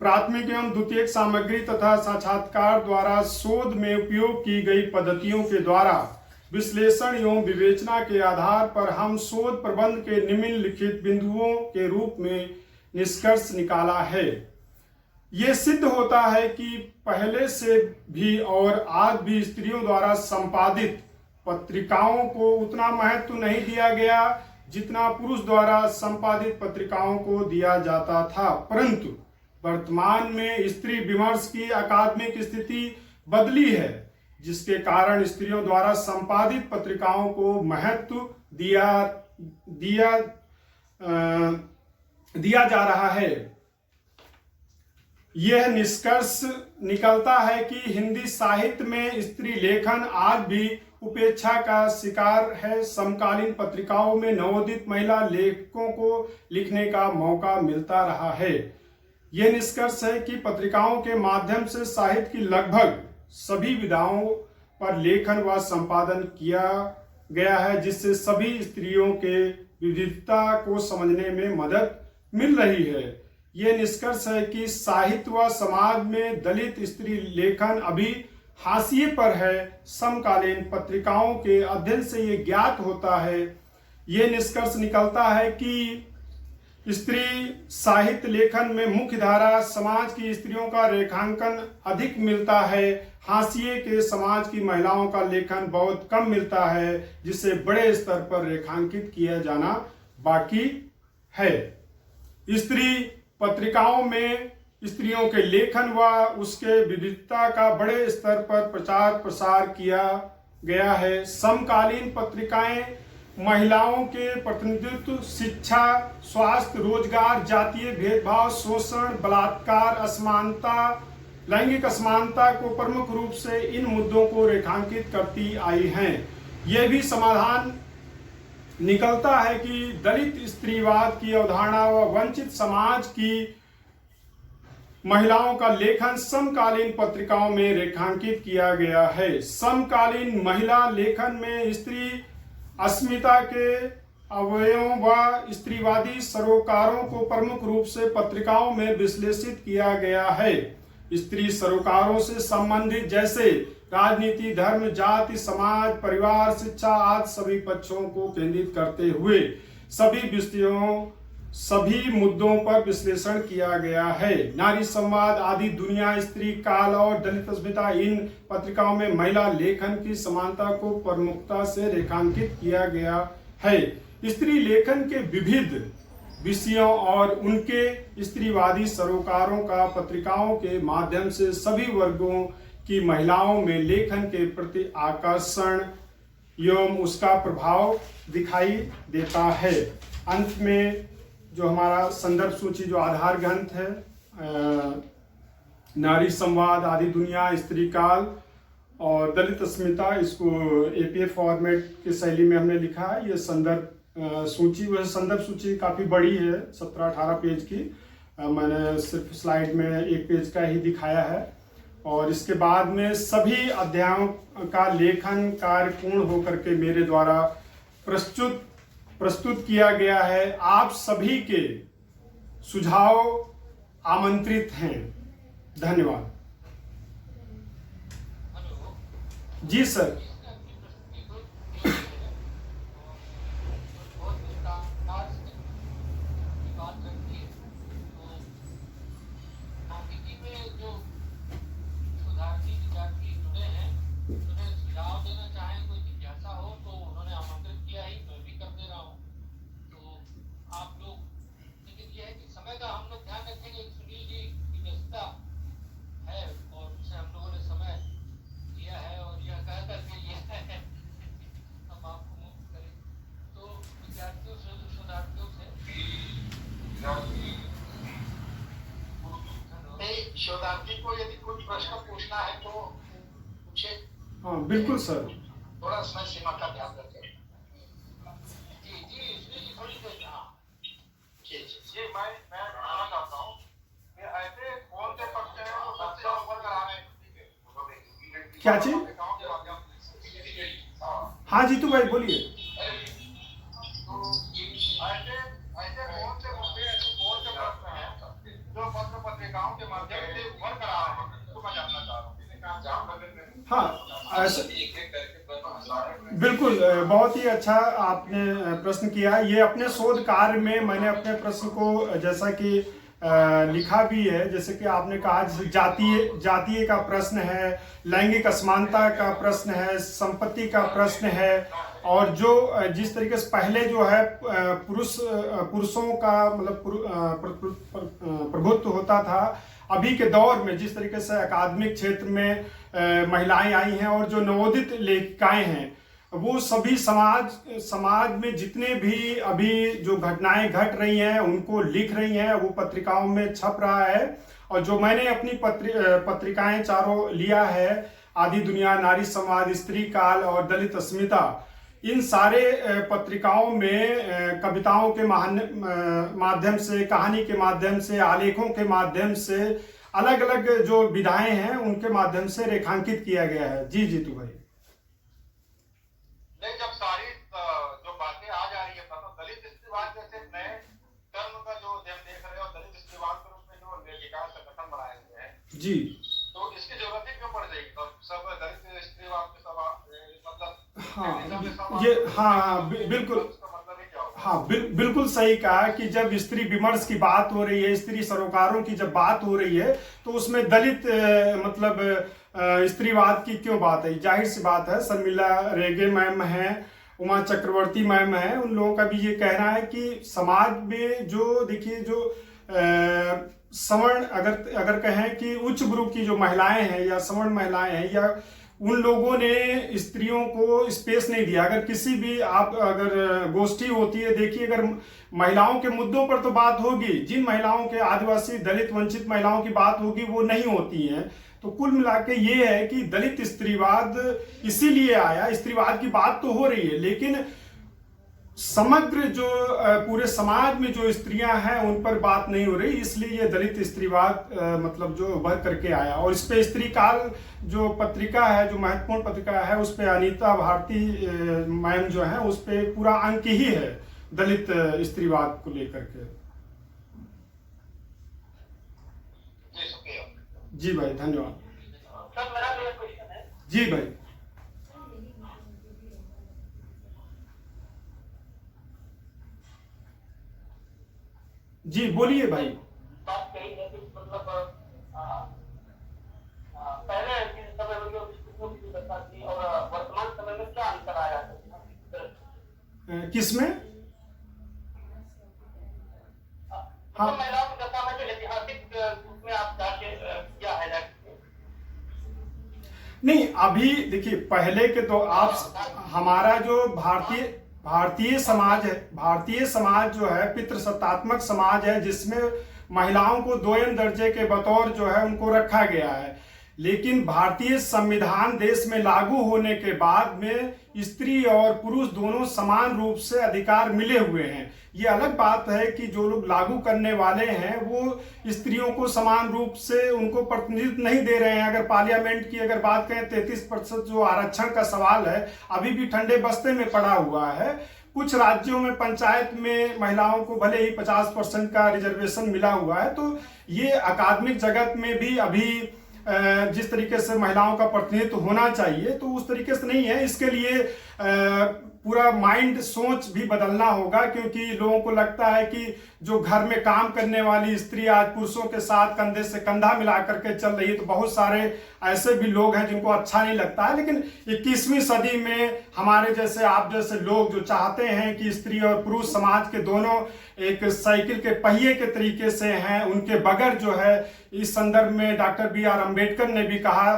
प्राथमिक एवं द्वितीयक सामग्री तथा साक्षात्कार द्वारा शोध में उपयोग की गई पद्धतियों के द्वारा विश्लेषण एवं विवेचना के आधार पर हम शोध प्रबंध के निम्नलिखित बिंदुओं के रूप में निष्कर्ष निकाला है। ये सिद्ध होता है कि पहले से भी और आज भी स्त्रियों द्वारा संपादित पत्रिकाओं को उतना महत्व नहीं दिया गया जितना पुरुष द्वारा संपादित पत्रिकाओं को दिया जाता था, परंतु वर्तमान में स्त्री विमर्श की अकादमिक स्थिति बदली है, जिसके कारण स्त्रियों द्वारा संपादित पत्रिकाओं को महत्व दिया जा रहा है। यह निष्कर्ष निकलता है कि हिंदी साहित्य में स्त्री लेखन आज भी उपेक्षा का शिकार है। समकालीन पत्रिकाओं में नवोदित महिला लेखकों को लिखने का मौका मिलता रहा है। यह निष्कर्ष है कि पत्रिकाओं के माध्यम से साहित्य की लगभग सभी विधाओं पर लेखन व संपादन किया गया है, जिससे सभी स्त्रियों के विविधता को समझने में मदद मिल रही है। यह निष्कर्ष है कि साहित्य व समाज में दलित स्त्री लेखन अभी हाशिए पर है। समकालीन पत्रिकाओं के अध्ययन से यह ज्ञात होता है। यह निष्कर्ष निकलता है कि स्त्री साहित्य लेखन में मुख्य धारा समाज की स्त्रियों का रेखांकन अधिक मिलता है। हाशिए के समाज की महिलाओं का लेखन बहुत कम मिलता है, जिसे बड़े स्तर पर रेखांकित किया जाना बाकी है। स्त्री पत्रिकाओं में स्त्रियों के लेखन व उसके विविधता का बड़े स्तर पर प्रचार प्रसार किया गया है। समकालीन पत्रिकाएं महिलाओं के प्रतिनिधित्व, शिक्षा, स्वास्थ्य, रोजगार, जातीय भेदभाव, शोषण, बलात्कार, असमानता, लैंगिक असमानता को प्रमुख रूप से इन मुद्दों को रेखांकित करती आई हैं। यह भी समाधान निकलता है कि दलित स्त्रीवाद की अवधारणा व वंचित समाज की महिलाओं का लेखन समकालीन पत्रिकाओं में रेखांकित किया गया है। समकालीन महिला लेखन में स्त्री अस्मिता के अवयवों व स्त्रीवादी सरोकारों को प्रमुख रूप से पत्रिकाओं में विश्लेषित किया गया है। स्त्री सरोकारों से संबंधित जैसे राजनीति, धर्म, जाति, समाज, परिवार, शिक्षा आदि सभी पक्षों को केंद्रित करते हुए सभी विषयों, सभी मुद्दों पर विश्लेषण किया गया है। नारी संवाद, आदि दुनिया, स्त्री काल और दलित अस्मिता इन पत्रिकाओं में महिला लेखन की समानता को प्रमुखता से रेखांकित किया गया है। स्त्री लेखन के विविध विषयों और उनके स्त्रीवादी सरोकारों का पत्रिकाओं के माध्यम से सभी वर्गों की महिलाओं में लेखन के प्रति आकर्षण एवं उसका प्रभाव दिखाई देता है। अंत में जो हमारा संदर्भ सूची जो आधार ग्रंथ है, नारी संवाद, आदि दुनिया, स्त्री काल और दलित अस्मिता, इसको एपीएफ फॉर्मेट की शैली में हमने लिखा है। ये संदर्भ सूची, वह संदर्भ सूची काफ़ी बड़ी है, 17-18 पेज की। मैंने सिर्फ स्लाइड में 1 पेज का ही दिखाया है। और इसके बाद में सभी अध्यायों का लेखन कार्य पूर्ण होकर के मेरे द्वारा प्रस्तुत किया गया है। आप सभी के सुझाव आमंत्रित हैं। धन्यवाद। जी सर। शोधार्थी को यदि कोई प्रश्न पूछना है तो पूछे। हाँ बिल्कुल सर। थोड़ा समय सीमा का ध्यान रखें। थोड़ी देर। जी मैं बताना चाहता हूँ कि ऐसे कौन से पक्ष हैं जो सबसे ऊपर करा रहे हैं? क्या चीज? हाँ जीतू भाई बोलिए। ऐसे कौन से मुद्दे, ऐसे कौन से प्रश्न हैं जो पत्र पत्रिकाओं के माध्यम से उभर कर आ रहे हैं, तो मैं जानना चाह रहा हूँ। हाँ ऐसा बिल्कुल, बहुत ही अच्छा आपने प्रश्न किया। ये अपने शोध कार्य में मैंने अपने प्रश्न को जैसा कि लिखा भी है, जैसे कि आपने कहा, जैसे जातीय का प्रश्न है, लैंगिक असमानता का प्रश्न है, संपत्ति का प्रश्न है, और जो जिस तरीके से पहले जो है पुरुषों का मतलब प्रभुत्व होता था, अभी के दौर में जिस तरीके से अकादमिक क्षेत्र में महिलाएं आई हैं और जो नवोदित लेखिकाएं हैं, वो सभी समाज में जितने भी अभी जो घटनाएं घट रही हैं उनको लिख रही हैं, वो पत्रिकाओं में छप रहा है। और जो मैंने अपनी पत्रिकाएं चारों लिया है, आदि दुनिया, नारी समाज, स्त्री काल और दलित अस्मिता, इन सारे पत्रिकाओं में कविताओं के माध्यम से, कहानी के माध्यम से, आलेखों के माध्यम से, अलग अलग जो विधाएं हैं उनके माध्यम से रेखांकित किया गया है। जी जीतू भाई। नहीं, जब सारी जो बातें आ जा रही है, तो दलित स्त्रीवाद जैसे नए टर्म का जो हम देख रहे हैं, और दलित स्त्रीवाद के रूप में जो लेखिका संगठन बनाए हुए हैं जी, तो इसकी जरूरत ही क्यों पड़ जाएगी? तो सब दलित स्त्रीवाद के सभा मतलब बिल्कुल, बिल्कुल सही कहा कि जब स्त्री विमर्श की बात हो रही है, स्त्री सरोकारों की जब बात हो रही है, तो उसमें दलित मतलब स्त्रीवाद की क्यों बात है? जाहिर सी बात है, शर्मिला रेगे मैम है, उमा चक्रवर्ती मैम है, उन लोगों का भी ये कहना है कि समाज में जो देखिए जो सवर्ण अगर कहें कि उच्च वर्ग की जो महिलाएं हैं या सवर्ण महिलाएं हैं, या उन लोगों ने स्त्रियों को स्पेस नहीं दिया। अगर किसी भी आप अगर गोष्ठी होती है, देखिए, अगर महिलाओं के मुद्दों पर तो बात होगी, जिन महिलाओं के आदिवासी दलित वंचित महिलाओं की बात होगी वो नहीं होती है। तो कुल मिला के ये है कि दलित स्त्रीवाद इसीलिए आया, स्त्रीवाद की बात तो हो रही है, लेकिन समग्र जो पूरे समाज में जो स्त्रियां हैं उन पर बात नहीं हो रही, इसलिए ये दलित स्त्रीवाद मतलब जो उभर करके आया। और इस पे स्त्री काल जो पत्रिका है, जो महत्वपूर्ण पत्रिका है, उस पे अनीता भारती मैम जो है, उस पे पूरा अंक ही है दलित स्त्रीवाद को लेकर के। जी भाई धन्यवाद। सर मेरा भी एक क्वेश्चन है। जी भाई। जी बोलिए भाई। बात कही है कि मतलब पहले के समय में जो स्त्रियों की व्यवस्था थी और वर्तमान समय में क्या अंतर आया है? किसमें? हाँ, महिलाओं की दशा में जो ऐतिहासिक उसमें आप जाके क्या है? नहीं, अभी देखिए, पहले के तो आप हमारा जो भारतीय समाज जो है पितृसत्तात्मक समाज है, जिसमें महिलाओं को दोयम दर्जे के बतौर जो है उनको रखा गया है। लेकिन भारतीय संविधान देश में लागू होने के बाद में स्त्री और पुरुष दोनों समान रूप से अधिकार मिले हुए हैं। ये अलग बात है कि जो लोग लागू करने वाले हैं वो स्त्रियों को समान रूप से उनको प्रतिनिधित्व नहीं दे रहे हैं। अगर पार्लियामेंट की अगर बात करें, 33% जो आरक्षण का सवाल है अभी भी ठंडे बस्ते में पड़ा हुआ है। कुछ राज्यों में पंचायत में महिलाओं को भले ही 50% का रिजर्वेशन मिला हुआ है, तो ये अकादमिक जगत में भी अभी जिस तरीके से महिलाओं का प्रतिनिधित्व होना चाहिए तो उस तरीके से नहीं है। इसके लिए पूरा माइंड सोच भी बदलना होगा, क्योंकि लोगों को लगता है कि जो घर में काम करने वाली स्त्री आज पुरुषों के साथ कंधे से कंधा मिला करके चल रही है, तो बहुत सारे ऐसे भी लोग हैं जिनको अच्छा नहीं लगता है। लेकिन 21वीं सदी में हमारे जैसे आप जैसे लोग जो चाहते हैं कि स्त्री और पुरुष समाज के दोनों एक साइकिल के पहिए के तरीके से हैं, उनके बगैर जो है, इस संदर्भ में डॉक्टर B.R. अम्बेडकर ने भी कहा,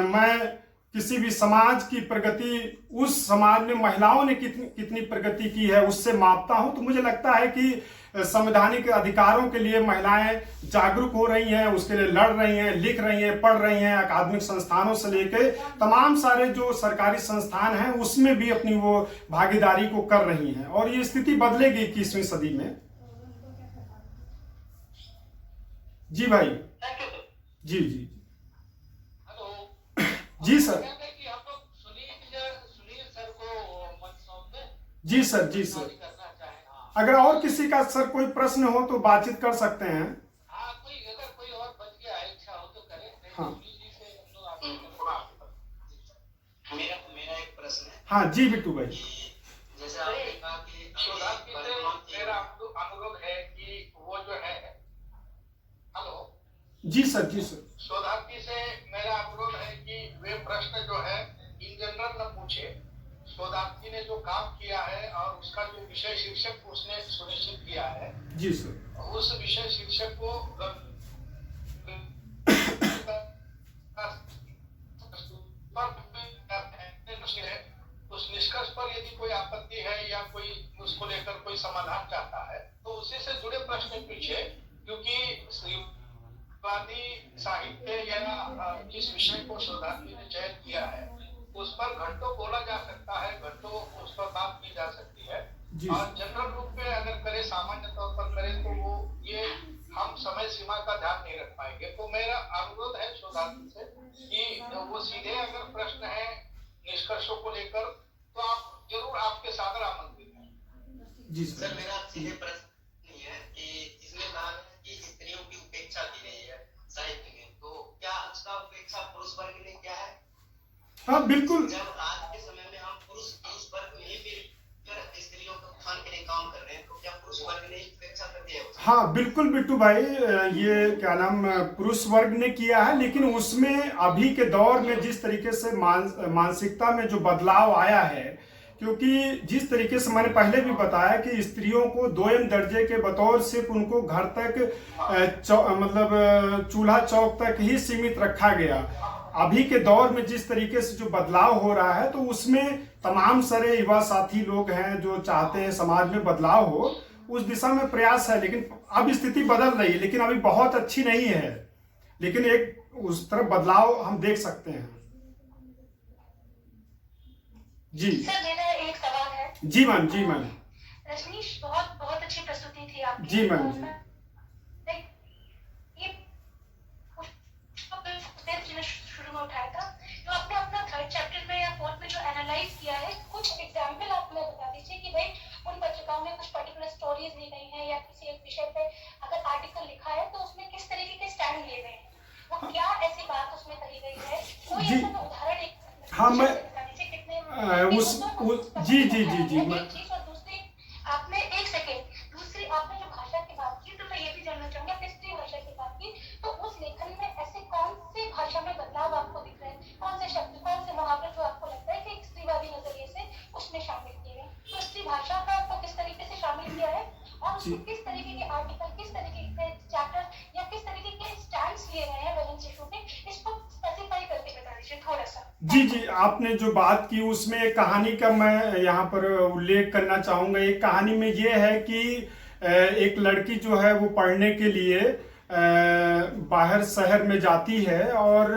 मैं किसी भी समाज की प्रगति उस समाज में महिलाओं ने कितनी प्रगति की है उससे मापता हूं। तो मुझे लगता है कि संवैधानिक अधिकारों के लिए महिलाएं जागरूक हो रही हैं, उसके लिए लड़ रही हैं, लिख रही हैं, पढ़ रही हैं। अकादमिक संस्थानों से लेकर तमाम सारे जो सरकारी संस्थान हैं उसमें भी अपनी वो भागीदारी को कर रही हैं, और ये स्थिति बदलेगी 21वीं सदी में। जी भाई, जी जी जी सर, कि हम लोग सुनील सर को मंच सौंप दें। जी सर, जी सर। अगर और किसी का सर कोई प्रश्न हो तो बातचीत कर सकते हैं। हाँ, अगर कोई और बच गया इच्छा हो तो करें। हाँ, मेरा एक प्रश्न है। हाँ जी बिट्टू भाई, जैसे आपने कहा कि मेरा अनुरोध है कि वो जो है, हेलो जी सर, जी सर, शोधार्थी से मेरा अनुरोध है कि वे प्रश्न जो है इन जनरल न पूछे। शोधार्थी ने जो काम किया है और उसका जो विषय शीर्षक उसने सुनिश्चित किया है, जी सर, उस विषय शीर्षक को उस निष्कर्ष पर यदि कोई आपत्ति है या कोई उसको लेकर कोई समाधान चाहता है तो उसी से जुड़े प्रश्न पूछे, क्योंकि साहित्य या जिस विषय को शोधार्थी ने चयन किया है उस पर घंटों बोला जा सकता है, घंटों उस पर बात की जा सकती है। और जनरल रूप में अगर करे, सामान्य तौर पर करे, तो वो ये हम समय सीमा का ध्यान नहीं रख पाएंगे। तो मेरा अनुरोध है शोधार्थी से कि वो सीधे अगर प्रश्न है निष्कर्षों को लेकर तो आप जरूर, आपके सादर आमंत्रित हैं। जी सर, मेरा सीधे प्रश्न नहीं है कि इसमें कहा है कि स्त्रियों की उपेक्षा की गई है साहित्य में, तो क्या उसका उपेक्षा पुरुष वर्ग ने किया है? हाँ बिल्कुल। जब आज के समय में हम पुरुष वर्ग में भी स्त्रियों के उत्थान के लिए काम कर रहे हैं, तो क्या पुरुष वर्ग ने उपेक्षा कर दिया है? हाँ बिल्कुल बिट्टू भाई, ये क्या नाम पुरुष वर्ग ने किया है, लेकिन उसमें अभी के दौर में जिस तरीके से मानसिकता में जो बदलाव आया है, क्योंकि जिस तरीके से मैंने पहले भी बताया कि स्त्रियों को 2म दर्जे के बतौर सिर्फ उनको घर तक मतलब चूल्हा चौक तक ही सीमित रखा गया। अभी के दौर में जिस तरीके से जो बदलाव हो रहा है, तो उसमें तमाम सारे युवा साथी लोग हैं जो चाहते हैं समाज में बदलाव हो, उस दिशा में प्रयास है। लेकिन अब स्थिति बदल रही है, लेकिन अभी बहुत अच्छी नहीं है, लेकिन एक उस तरफ बदलाव हम देख सकते हैं। जी सर, मेरा एक सवाल है। जी मैम, जी मैम। रजनीश, बहुत अच्छी प्रस्तुति थी आपकी। जी मैम, जी। शुरू में उठाया था, जो आपने अपना 3rd चैप्टर में या 4th में जो एनालाइज किया है, कुछ एग्जाम्पल आप हमें बता दीजिए कि भाई उन पत्रिकाओं में कुछ पर्टिकुलर स्टोरीज दी गई हैं या किसी एक विषय पे अगर आर्टिकल लिखा है तो उसमें किस तरीके के स्टैंड लिए गए हैं, वो क्या ऐसी बात उसमें कही गई है, कोई ऐसा उदाहरण एक। हाँ, मैं जी जी जी जी मैं। और दूसरी, आपने एक सेकेंड, दूसरी आपने जो भाषा की बात की, तो मैं ये भी जानना चाहूंगा, आपने स्त्री भाषा की बात की, तो उस लेखन में ऐसे कौन से भाषा में बदलाव आपको दिख रहे हैं, कौन से शब्द, कौन से मुहावरे जो आपको लगता है कि एक स्त्रीवादी नजरिए से उसमें शामिल किए गए, तो स्त्री भाषा का आपको किस तरीके से शामिल किया है और उसमें किस तरीके के आर्टिकल, किस तरीके के चैप्टर या किस तरीके के स्टैंड्स लिए गए हैं वजन शिशु में, इसको स्पेसिफाई करके बता दीजिए थोड़ा सा। जी जी, आपने जो बात की उसमें एक कहानी का मैं यहाँ पर उल्लेख करना चाहूँगा। एक कहानी में ये है कि एक लड़की जो है वो पढ़ने के लिए बाहर शहर में जाती है और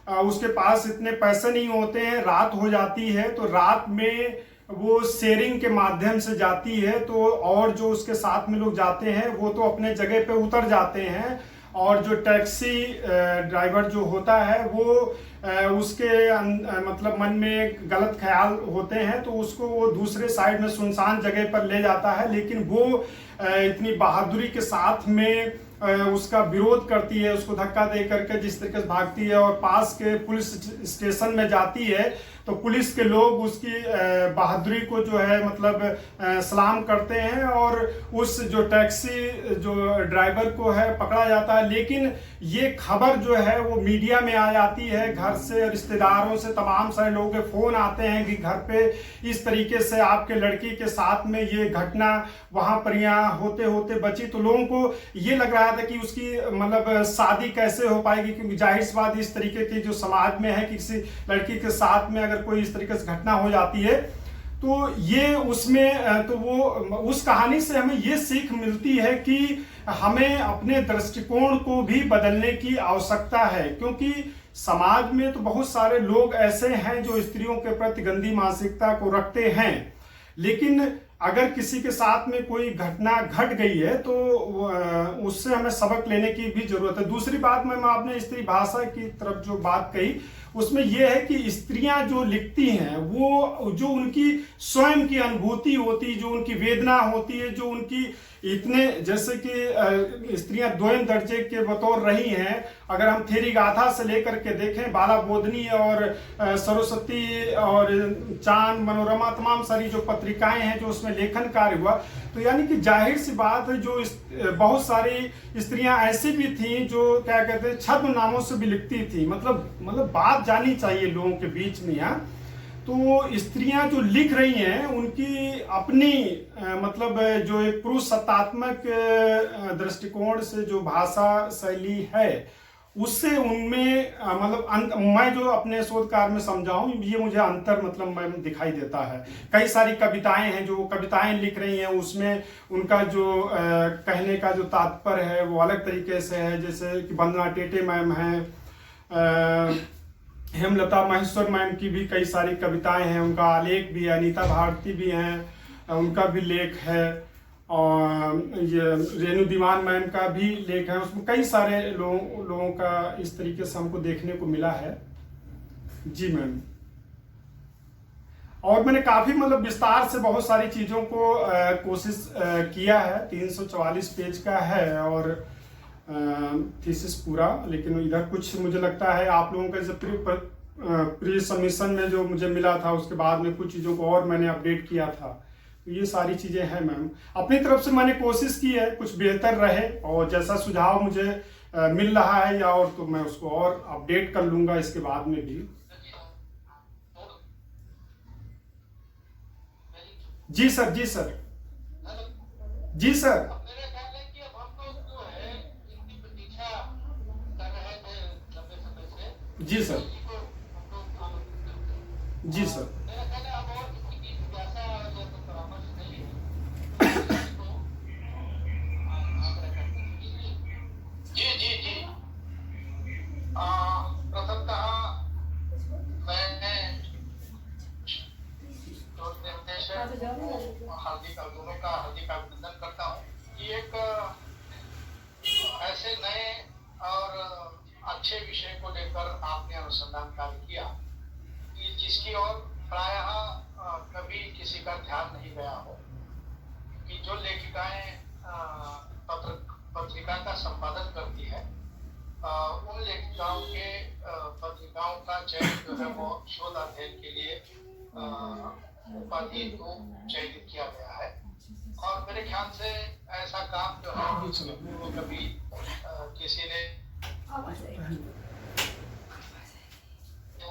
उसके पास इतने पैसे नहीं होते हैं, रात हो जाती है, तो रात में वो शेयरिंग के माध्यम से जाती है, तो और जो उसके साथ में लोग जाते हैं वो तो अपने जगह पे उतर जाते हैं और जो टैक्सी ड्राइवर जो होता है वो उसके मतलब मन में गलत ख्याल होते हैं, तो उसको वो दूसरे साइड में सुनसान जगह पर ले जाता है, लेकिन वो इतनी बहादुरी के साथ में उसका विरोध करती है, उसको धक्का दे करके जिस तरीके से भागती है और पास के पुलिस स्टेशन में जाती है, तो पुलिस के लोग उसकी बहादुरी को जो है मतलब सलाम करते हैं और उस जो टैक्सी जो ड्राइवर को है पकड़ा जाता है। लेकिन ये खबर जो है वो मीडिया में आ जाती है, घर से, रिश्तेदारों से, तमाम सारे लोगों के फोन आते हैं कि घर पे इस तरीके से आपके लड़की के साथ में ये घटना वहां पर यहाँ होते होते बची। तो लोगों को ये लग रहा था कि उसकी मतलब शादी कैसे हो पाएगी, क्योंकि जाहिर सी बात इस तरीके की जो समाज में है कि किसी लड़की के साथ में अगर कोई इस तरीके से घटना हो जाती है तो ये उसमें तो वो उस कहानी से हमें ये सीख मिलती है कि हमें अपने दृष्टिकोण को भी बदलने की आवश्यकता है, क्योंकि समाज में तो बहुत सारे लोग ऐसे हैं जो स्त्रियों के प्रति गंदी मानसिकता को रखते हैं, लेकिन अगर किसी के साथ में कोई घटना घट गई है तो उससे हमें सबक लेने की भी जरूरत है। दूसरी बात मैं आपने स्त्री भाषा की तरफ जो बात कही उसमें यह है कि स्त्रियां जो लिखती हैं वो जो उनकी स्वयं की अनुभूति होती, जो उनकी वेदना होती है, जो उनकी इतने जैसे कि स्त्रियां द्वयम दर्जे के बतौर रही हैं, अगर हम थेरी गाथा से लेकर के देखें, बाला बोधनी और सरस्वती और चांद मनोरमा तमाम सारी जो पत्रिकाएं हैं जो उसमें लेखन कार्य हुआ, तो यानी कि जाहिर सी बात है जो बहुत सारी स्त्रियां ऐसी भी थीं जो क्या कहते हैं छद्म नामों से भी लिखती थी। मतलब बात जानी चाहिए लोगों के बीच में यहाँ। तो स्त्रियां जो लिख रही हैं उनकी अपनी मतलब जो एक पुरुष सत्तात्मक दृष्टिकोण से जो भाषा शैली है उससे उनमें मतलब मैं जो अपने शोध कार्य में समझाऊं ये मुझे अंतर मतलब मैं दिखाई देता है। कई सारी कविताएं हैं जो कविताएं लिख रही हैं, उसमें उनका जो कहने का जो तात्पर्य है वो अलग तरीके से है। जैसे कि वंदना टेटे मैम हैं, हेमलता महेश्वर मैम की भी कई सारी कविताएं हैं, उनका आलेख भी है, अनीता भारती भी हैं, उनका भी लेख है, और ये रेणु दीवान मैम का भी लेख है। उसमें कई सारे लोगों का इस तरीके से हमको देखने को मिला है। जी मैम, और मैंने काफी मतलब विस्तार से बहुत सारी चीजों को कोशिश किया है। 344 पेज का है और थीसिस पूरा, लेकिन इधर कुछ मुझे लगता है आप लोगों का जैसे प्री सबमिशन में जो मुझे मिला था उसके बाद में कुछ चीज़ों को और मैंने अपडेट किया था। तो ये सारी चीज़ें हैं मैम, अपनी तरफ से मैंने कोशिश की है कुछ बेहतर रहे, और जैसा सुझाव मुझे मिल रहा है या और तो मैं उसको और अपडेट कर लूँगा इसके बाद में भी। जी सर, जी सर, जी सर। जी सर, जी सर, प्रथमतः मैं दोनों का हार्दिक अभिनंदन करता हूँ कि एक ऐसे नए और अच्छे विषय को लेकर आपने अनुसंधान कार्य किया कि जिसकी ओर प्रायः कभी किसी का ध्यान नहीं गया हो, कि जो लेखिकाएं पत्रिका का संपादन करती है उन लेखिकाओं के पत्रिकाओं का चयन जो है वो शोध अध्ययन के लिए उपाधि को चयनित किया गया है। और मेरे ख्याल से ऐसा काम जो है वो कभी किसी ने तो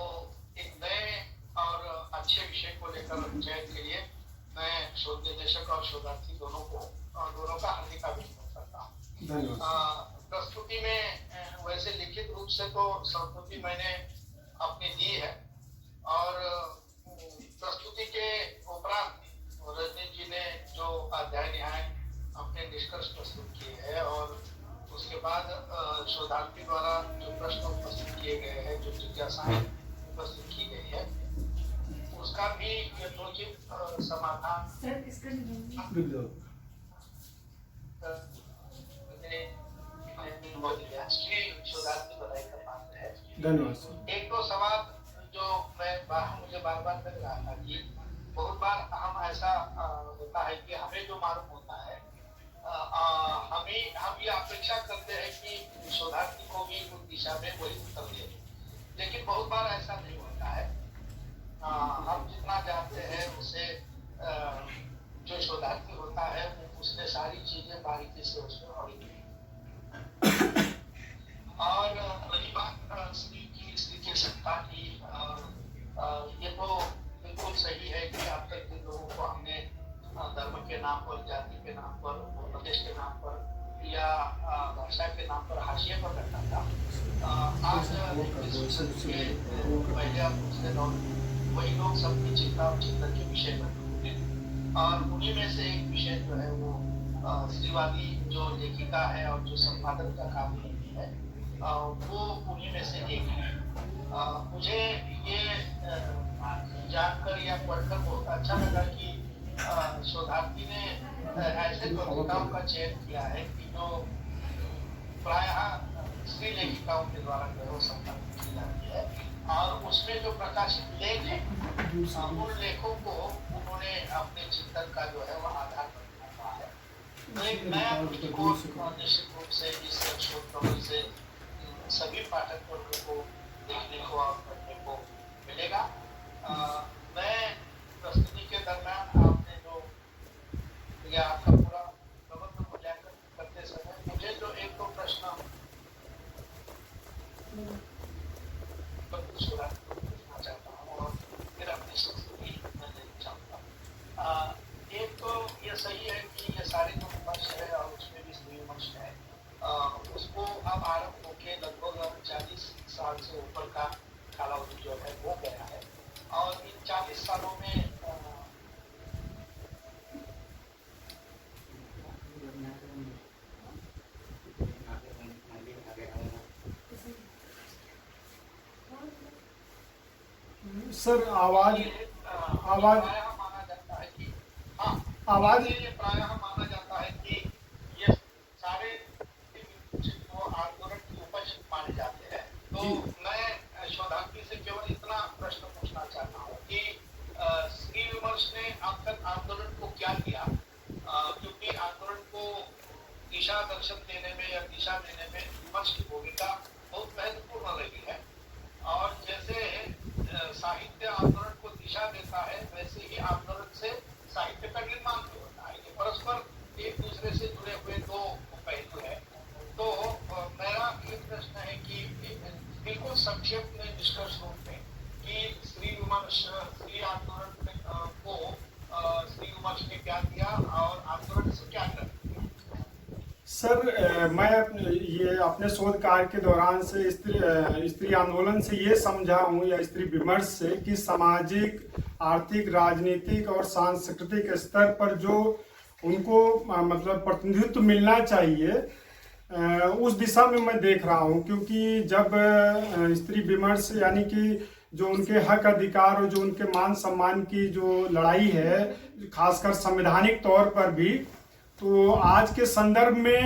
एक नए और अच्छे विषय को लेकर चयन के लिए मैं शोध निदेशक और शोधार्थी दोनों का हार्दिक अभिनंदन करता हूँ। प्रस्तुति में वैसे लिखित रूप से तो संस्तुति मैंने अपनी दी है, और प्रस्तुति के उपरांत रजनी जी ने जो अध्याय निहाय अपने निष्कर्ष प्रस्तुत किए हैं और उसके बाद शोधार्थी द्वारा जो प्रश्न उपस्थित किए गए हैं, जो जिज्ञासाएं उपस्थित की गई है, उसका भी यथोचित समाधान बहुत श्री शोधार्थी बधाई का पात्र है। धन्यवाद सर। एक तो सवाल जो मुझे बार बार लग रहा था कि बहुत बार हम ऐसा होता है कि हमें जो मालूम होता है हम ये अपेक्षा करते हैं कि शोधार्थी को भी उस दिशा में वही उत्तर दे, लेकिन बहुत बार ऐसा नहीं होता है। हम जितना जानते हैं उसे जो शोधार्थी होता है उसने सारी चीजें बारीकी से उसमें पढ़ी और रही बात स्त्री की सत्ता की, ये तो बिल्कुल सही है कि अब तक जिन लोगों को हमने धर्म के नाम पर, जाति के नाम पर, प्रदेश के नाम पर या भाषा के नाम पर हाशिए पर रखा था, आज पहले आप दूसरे दौर वही लोग सबकी चिंता और चिंतन के विषय बने हुए हैं और उन्हीं में से एक विषय जो है वो स्त्रीवादी जो लेखिका है और जो संपादन का काम करती है वो उन्हीं में से एक है। मुझे ये जानकर या पढ़कर बहुत अच्छा लगा कि शोधार्थी ने ऐसे पत्रिकाओं का चयन किया है कि जो प्रायः स्त्री लेखिकाओं के द्वारा जो है वो संपादित की जाती है और उसमें जो प्रकाशित लेख है उन लेखों को उन्होंने अपने चिंतन का जो है वो आधार बनाया है। तो एक नया दृष्टिकोण निश्चित रूप से इस शोध प्रबंध से सभी पाठक वर्गों को देखने को और पढ़ने को मिलेगा। मैं प्रस्तुति के दरम्यान आपने जो या आपका पूरा प्रबंध मूल्यांकन करते समय मुझे जो एक दो प्रश्न पूछना चाहता हूँ और फिर अपनी संस्कृति में लेना चाहूँगा। एक तो ये सही है कि ये सारे जो विमर्श है और उसमें भी स्त्री विमर्श है उसको अब आरंभ होके लगभग 40 साल से ऊपर का कालावधि जो है वो गया है और इन 40 सालों में सर आवाज माना जाता है कि आवाज ये प्रायः माना जाता है कि ये सारे वो आंदोलन की उपज माने जाते हैं। तो मैं शोधार्थी से केवल इतना प्रश्न पूछना चाहता हूँ कि स्त्री विमर्श ने अब तक आंदोलन को क्या किया, क्योंकि आंदोलन को दिशा दर्शन देने में या दिशा देने में विमर्श की भूमिका बहुत महत्वपूर्ण रही है और जैसे साहित्य आंदोलन को दिशा देता है वैसे ही आंदोलन से साहित्य का निर्माण भी होता है। ये परस्पर एक दूसरे से जुड़े हुए दो पहलू है। तो मेरा ये प्रश्न है कि बिल्कुल संक्षेप में निष्कर्ष रूप में कि स्त्री विमर्श स्त्री आंदोलन को स्त्री विमर्श ने क्या किया और आंदोलन से क्या कर सर मैं ये अपने शोध कार्य के दौरान से स्त्री आंदोलन से ये समझा हूँ या स्त्री विमर्श से कि सामाजिक, आर्थिक, राजनीतिक और सांस्कृतिक स्तर पर जो उनको मतलब प्रतिनिधित्व मिलना चाहिए उस दिशा में मैं देख रहा हूँ। क्योंकि जब स्त्री विमर्श यानी कि जो उनके हक अधिकार और जो उनके मान सम्मान की जो लड़ाई है खासकर संवैधानिक तौर पर भी, तो आज के संदर्भ में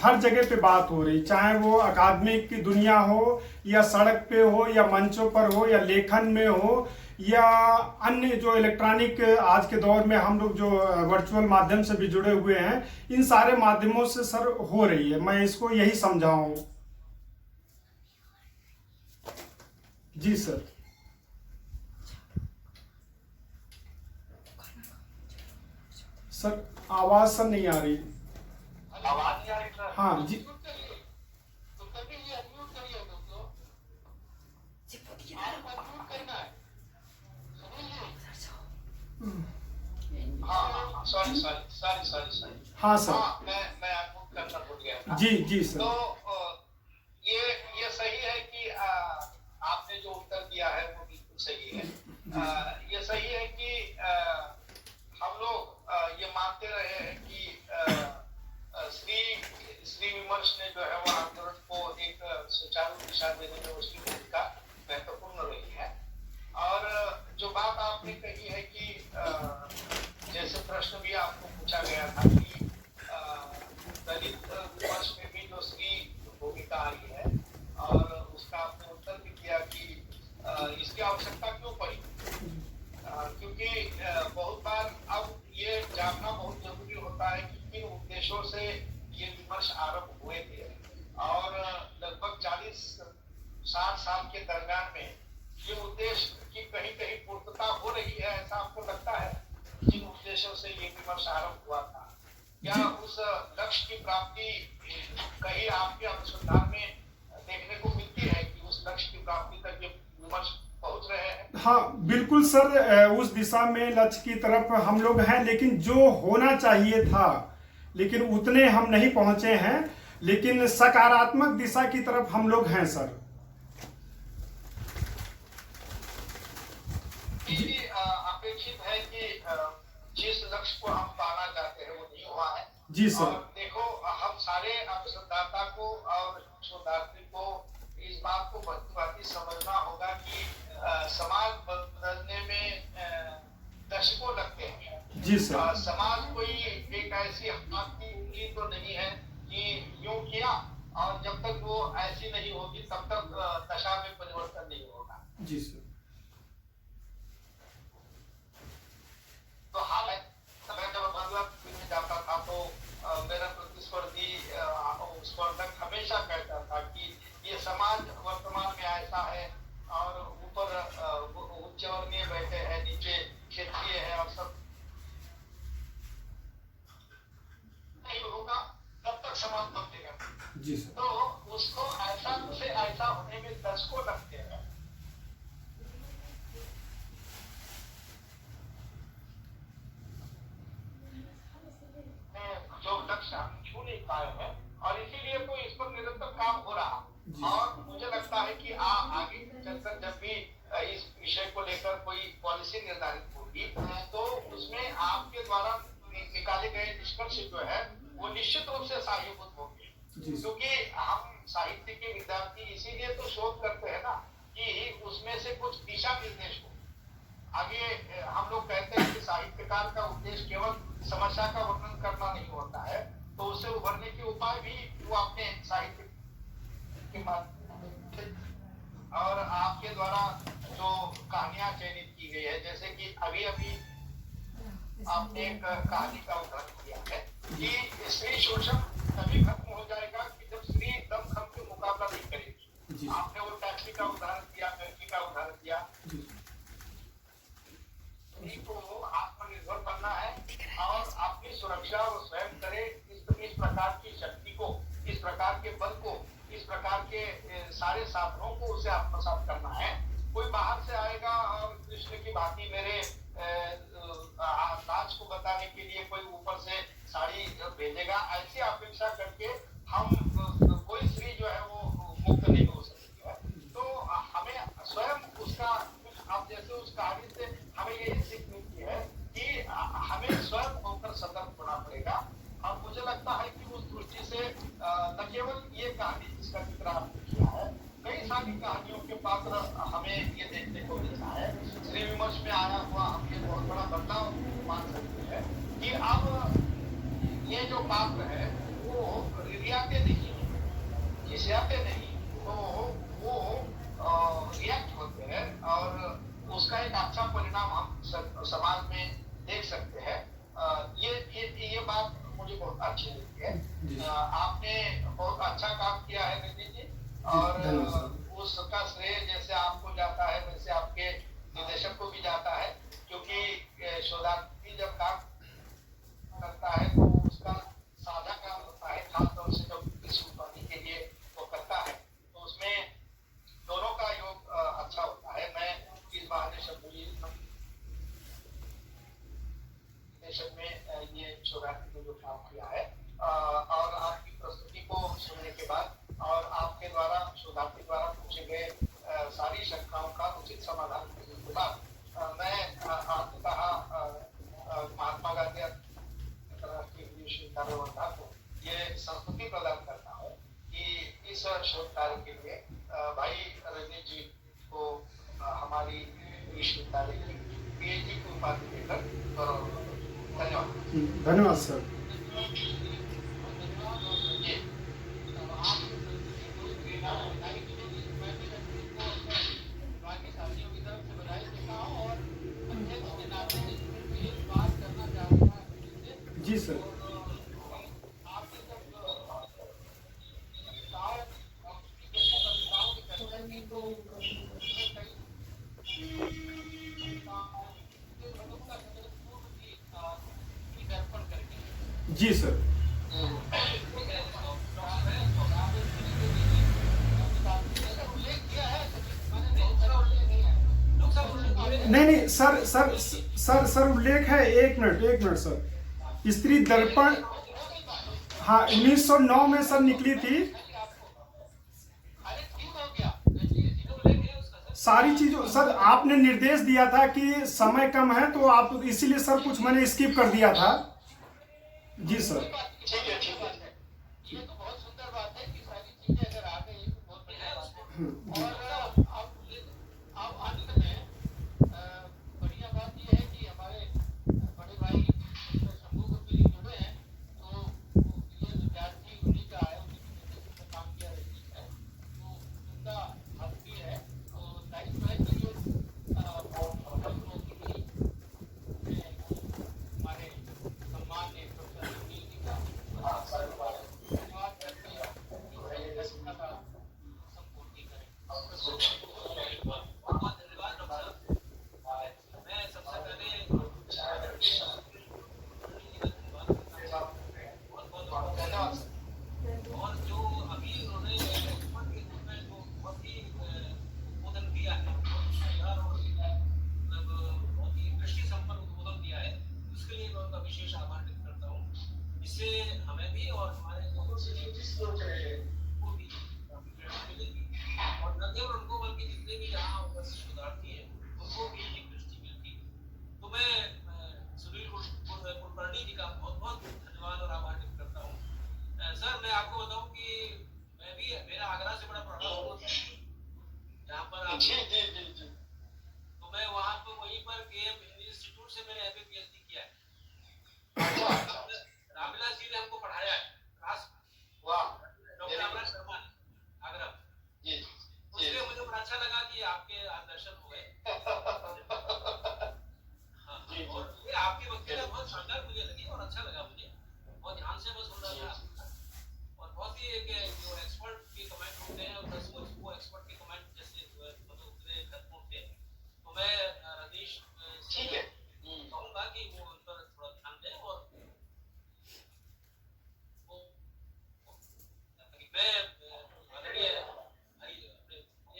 हर जगह पे बात हो रही, चाहे वो अकादमिक की दुनिया हो या सड़क पे हो या मंचों पर हो या लेखन में हो या अन्य जो इलेक्ट्रॉनिक आज के दौर में हम लोग जो वर्चुअल माध्यम से भी जुड़े हुए हैं, इन सारे माध्यमों से सर हो रही है। मैं इसको यही समझाऊं। जी सर। सर आवाज सर नहीं आ रही। आवाज नहीं आ रही सर? हाँ जी। तो कभी ये अनम्यूट करिए दोस्तों, आप अनम्यूट करना है, समझिए। हाँ सॉरी हाँ सर। मैं अनम्यूट करना भूल गया था। जी सर। तो ये सही है कि आपने जो उत्तर दिया है वो बिल्कुल सही है। ये सही है कि हम लोग ये मानते रहे हैं कि स्त्री विमर्श ने जो है वो आंदोलन को एक सुचारू दिशा देने में उसकी भूमिका महत्वपूर्ण रही है। और जो बात आपने कही है कि जैसे प्रश्न भी आपको पूछा गया था कि दलित विमर्श में भी जो स्त्री इसकी आवश्यकता क्यों पड़ी? क्योंकि बहुत बार अब ये जानना बहुत जरूरी होता है कि किन उद्देश्यों से ये विमर्श आरंभ हुए थे और लगभग 40-60 साल के दरम्यान में ये उद्देश्य की कहीं कहीं पूर्तता हो रही है, ऐसा आपको लगता है? जिन उद्देश्यों से ये विमर्श आरंभ हुआ था, क्या उस लक्ष्य की प्राप्ति कहीं आपके अनुसंधान में देखने को मिलती है कि उस लक्ष्य की प्राप्ति तक ये विमर्श पहुंच रहे हैं? हाँ बिल्कुल सर, उस दिशा में लक्ष्य की तरफ हम लोग हैं, लेकिन जो होना चाहिए था लेकिन उतने हम नहीं पहुंचे हैं, लेकिन सकारात्मक दिशा की तरफ हम लोग हैं सर। अपेक्षित है कि जिस लक्ष्य को हम पाना चाहते हैं वो नहीं हुआ है। जी सर। और देखो, हम सारे अनुसंधाता को और शोधार्थी को इस बात को भली समझना होगा कि समाज बदलने में दशकों लगते हैं। जी सर। समाज कोई एक ऐसी हाथ की उंगली तो नहीं है कि यूं किया और जब तक वो ऐसी नहीं होगी तब तक दशा में परिवर्तन नहीं होगा। जी सर। तो हाल है, मैं जब बांग्लादेश में जाता था तो मेरा प्रतिस्पर्धी स्पर्धक हमेशा कहता था कि ये समाज वर्तमान में ऐसा है और ऊपर उच्च वर्गीय बैठे हैं, नीचे क्षेत्रीय है और सब नहीं होगा तब तक समाज बदलेगा। जी सर। तो उसको ऐसा से ऐसा होने में दशकों लगते हैं। जो लक्ष्य हम छू नहीं पाए हैं और इसीलिए तो इस पर निरंतर काम हो रहा। और मुझे लगता है कि आगे चलकर जब भी इस विषय को लेकर कोई पॉलिसी निर्धारित होगी तो उसमें आपके द्वारा निकाले गए निष्कर्ष जो है वो निश्चित रूप से सहायभूत होंगे, क्योंकि हम साहित्य के विद्यार्थी इसीलिए तो शोध करते हैं ना कि उसमें से कुछ दिशा निर्देश हो। आगे हम लोग कहते हैं कि साहित्यकार का उद्देश्य केवल समस्या का वर्णन करना नहीं होता है, तो उससे उभरने के उपाय भी वो अपने साहित्य के माध्यम और आपके द्वारा जो कहानियां चयनित की गई है, जैसे कि अभी अभी आपने एक कहानी का उदाहरण दिया है कि स्त्री शोषण तभी खत्म हो जाएगा कि जब स्त्री दमखम के मुकाबला नहीं करेगी। आपने वो टैक्सी का उदाहरण दिया, लड़की का उदाहरण दिया। स्त्री को आत्मनिर्भर बनना है और अपनी सुरक्षा वो स्वयं करे। इस प्रकार की शक्ति को, इस प्रकार के बल को, इस प्रकार के सारे साधनों को उसे आत्मसात करना है। कोई बाहर से आएगा और कृष्ण की भांति मेरे नाच को बताने के लिए कोई ऊपर से साड़ी भेजेगा, ऐसी अपेक्षा करके हम कोई स्त्री जो है वो मुक्त नहीं हो सकती है। तो हमें स्वयं उसका, अब जैसे उस कहानी से हमें यही सीख मिलती है कि हमें स्वयं होकर सतर्क होना पड़ेगा। और मुझे लगता है कि उस दृष्टि से न केवल ये कहानी जिसका जिक्र आपने किया है, कई सारी कहानियों के पात्र हमें ये देखने को मिलता है। श्री विमर्श में आया हुआ हम ये बहुत बड़ा बदलाव मान सकते हैं कि अब ये जो पात्र है वो रियाते नहीं है, खिसियाते नहीं, तो वो रिएक्ट होते हैं और उसका एक अच्छा परिणाम हम समाज में देख सकते हैं। ये बात मुझे बहुत अच्छी लगती है। आपने बहुत अच्छा काम किया है नितिन जी, और उसका श्रेय जैसे आपको जाता है वैसे आपके निदेशक को भी जाता है, क्योंकि शोधार्थी जब काम करता है तो उसका साझा काम होता है, खासतौर से जब विश्व उत्पत्ति के लिए वो करता है तो उसमें दोनों का योग अच्छा होता है। मैं इस बहाने शब्दों में ये शोधार्थी ने जो काम किया है और आपकी प्रस्तुति को सुनने के बाद और आपके द्वारा शोधार्थी द्वारा पूछे गए सारी शंकाओं का उचित समाधान करने के बाद मैं अंततः महात्मा गांधी अंतर्राष्ट्रीय विश्वविद्यालय वर्धा को ये संस्तुति प्रदान करता हूँ कि इस शोध कार्य के लिए भाई रजनीश जी को हमारी विश्वविद्यालय की पीएचडी की उपाधि देकर धन्यवाद। धन्यवाद सर। जी। जी सर। आपने जब गाँव की दर्पण करके जी सर। उल्लेख किया है, मैंने बहुत सारा उल्लेख नहीं है। लोग सब नहीं सर उल्लेख है। एक मिनट सर। स्त्री दर्पण, हाँ 1909 में सर निकली थी। सारी चीजों सर आपने निर्देश दिया था कि समय कम है, तो आप इसीलिए सर कुछ मैंने स्किप कर दिया था। जी सर। ठीक है। ये तो बहुत सुंदर बात है कि सारी चीजें अगर आ गई तो बहुत बढ़िया बात है। और अब अंत में बढ़िया बात ये है कि हमारे बड़े भाई शंभू गुप्ता जी जुड़े हैं, तो ये विद्यार्थी उन्हीं का है, उन्हीं के काम किया है, तो उनका हक भी है। तो दायित्व है कि ये हमारे सम्मान्य प्रोफेसर सुनील जी का धन्यवाद करके संपूर्ण करें। बहुत धन्यवाद डॉक्टर साहब। मैं सबसे पहले और जो अभी उन्होंने एक्सपर्ट के रूप में जो बहुत ही उद्बोधन दिया है, बहुत शानदार और मतलब बहुत ही दृष्टि संपन्न उद्बोधन दिया है, उसके लिए मैं उनका विशेष आभार व्यक्त करता हूँ। इससे हमें भी और हमारे को भी मिलेगी, और न केवल उनको बल्कि जितने भी यहाँ उपस्थित शोधार्थी हैं उनको भी एक दृष्टि मिलती है। तो मैं सुनील कुलकर्णी जी का बहुत बहुत धन्यवाद और आभार व्यक्त करता हूँ। सर मैं आपको बताऊं कि मैं भी, मेरा आगरा से बड़ा प्रभाव है जहाँ पर आप, तो मैं वहाँ पर वहीं पर केएम इंस्टीट्यूट से मैंने एमए पीएचडी किया है। रामविलास जी ने हमको पढ़ाया है, डॉक्टर रामविलास शर्मा आगरा। उसके मुझे बड़ा अच्छा लगा कि आपके आज दर्शन हो गए। हाँ, और ये आपकी वक्तव्य बहुत शानदार मुझे लगी और अच्छा लगा मुझे, बहुत ध्यान से मैं सुन रहा था और बहुत ही एक जो एक्सपर्ट के कमेंट होते हैं और सचमुच वो एक्सपर्ट के कमेंट जैसे मतलब उतने महत्वपूर्ण थे। तो मैं रजनीश से कहूँगा कि वो उन पर थोड़ा ध्यान दें। और मैं आदरणीय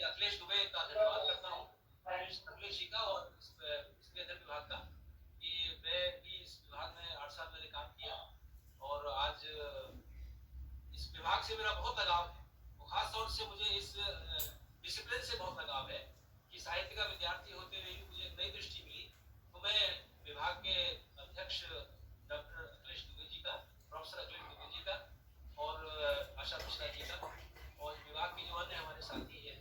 अखिलेश दुबे का धन्यवाद करता हूँ, अखिलेश जी का और इसके अंदर विभाग का, कि मैं भी इस विभाग में 8 साल मैंने काम किया और आज इस विभाग से मेरा बहुत लगाव है। खास तौर से मुझे इस डिसिप्लिन से बहुत लगाव है कि साहित्य का विद्यार्थी होते हुए मुझे एक नई दृष्टि मिली। तो मैं विभाग के अध्यक्ष डॉक्टर अखिलेश दुबे जी का, प्रोफेसर अखिलेश दुबे जी का और आशा मिश्रा जी का और विभाग के जो अन्य हमारे साथी हैं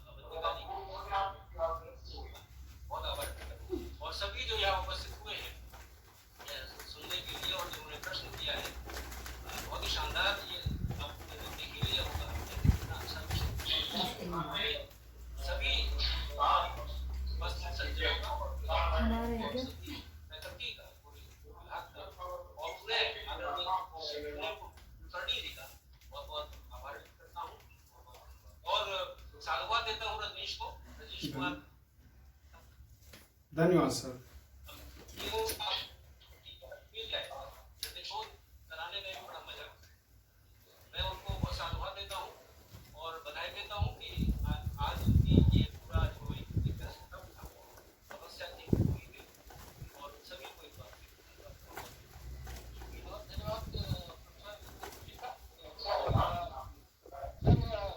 अवंतिका जी, बहुत आभार करता हूँ। और सभी जो यहाँ उपस्थित हुए हैं सुनने के लिए और जिन्होंने प्रश्न किया है, बहुत ही शानदार, ये आप देख ही लिया होगा कितना अच्छा विषय। सभी उपस्थित सज्जनों का और फैकल्टी का, पूरे विभाग का और पूरे आदरणीय कुलकर्णी जी का बहुत बहुत आभार व्यक्त करता हूँ और साधुवाद देता हूँ रजनीश को, रजनीश कुमार। धन्यवाद सर। कराने में भी बड़ा मजा आता है। मैं उनको बहुत साधुवाद देता हूँ और बधाई देता हूँ कि आज उनकी ये पूरा जो एक सिस्टम था, समस्या थी, और सभी को एक बात धन्यवाद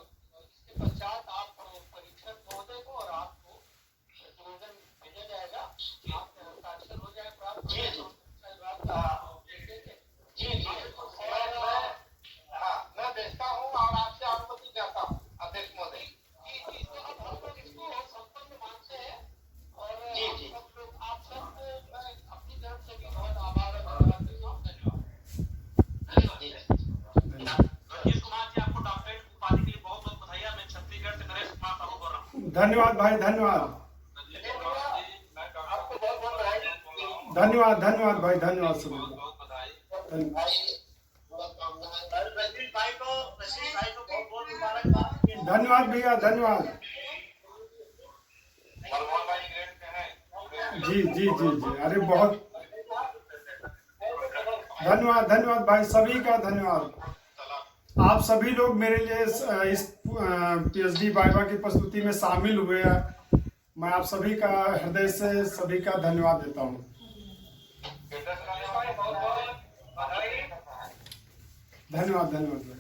इसके पश्चात आप परीक्षक महोदय को और आपको निवेदन भेजा जाएगा, आप हस्ताक्षर हो जाए प्राप्त। मैं भेजता हूँ और आपसे अनुमति चाहता हूँ अध्यक्ष महोदय। तो अब हम लोग इसको संपन्न मानते हैं और सब लोग आप सबको मैं अपनी तरफ से भी बहुत आभार और धन्यवाद देता हूँ। धन्यवाद। रजनीश कुमार जी, आपको डॉक्टरेट उपाधि के लिए बहुत बहुत बधाई। मैं छत्तीसगढ़ से नरेश कुमार साहू बोल रहा हूँ। धन्यवाद भाई, धन्यवाद आपको बहुत बहुत बधाई। धन्यवाद भाई, धन्यवाद सर। बहुत बधाई। रजनीश भाई को बहुत बहुत मुबारकबाद। धन्यवाद भैया, धन्यवाद। भगवान भाई ग्रेड पे हैं। जी जी जी जी, अरे बहुत धन्यवाद, धन्यवाद भाई, सभी का धन्यवाद। आप सभी लोग मेरे लिए इस PhD वाइवा की प्रस्तुति में शामिल हुए हैं। मैं आप सभी का हृदय से सभी का धन्यवाद देता हूँ। धन्यवाद, धन्यवाद भाई।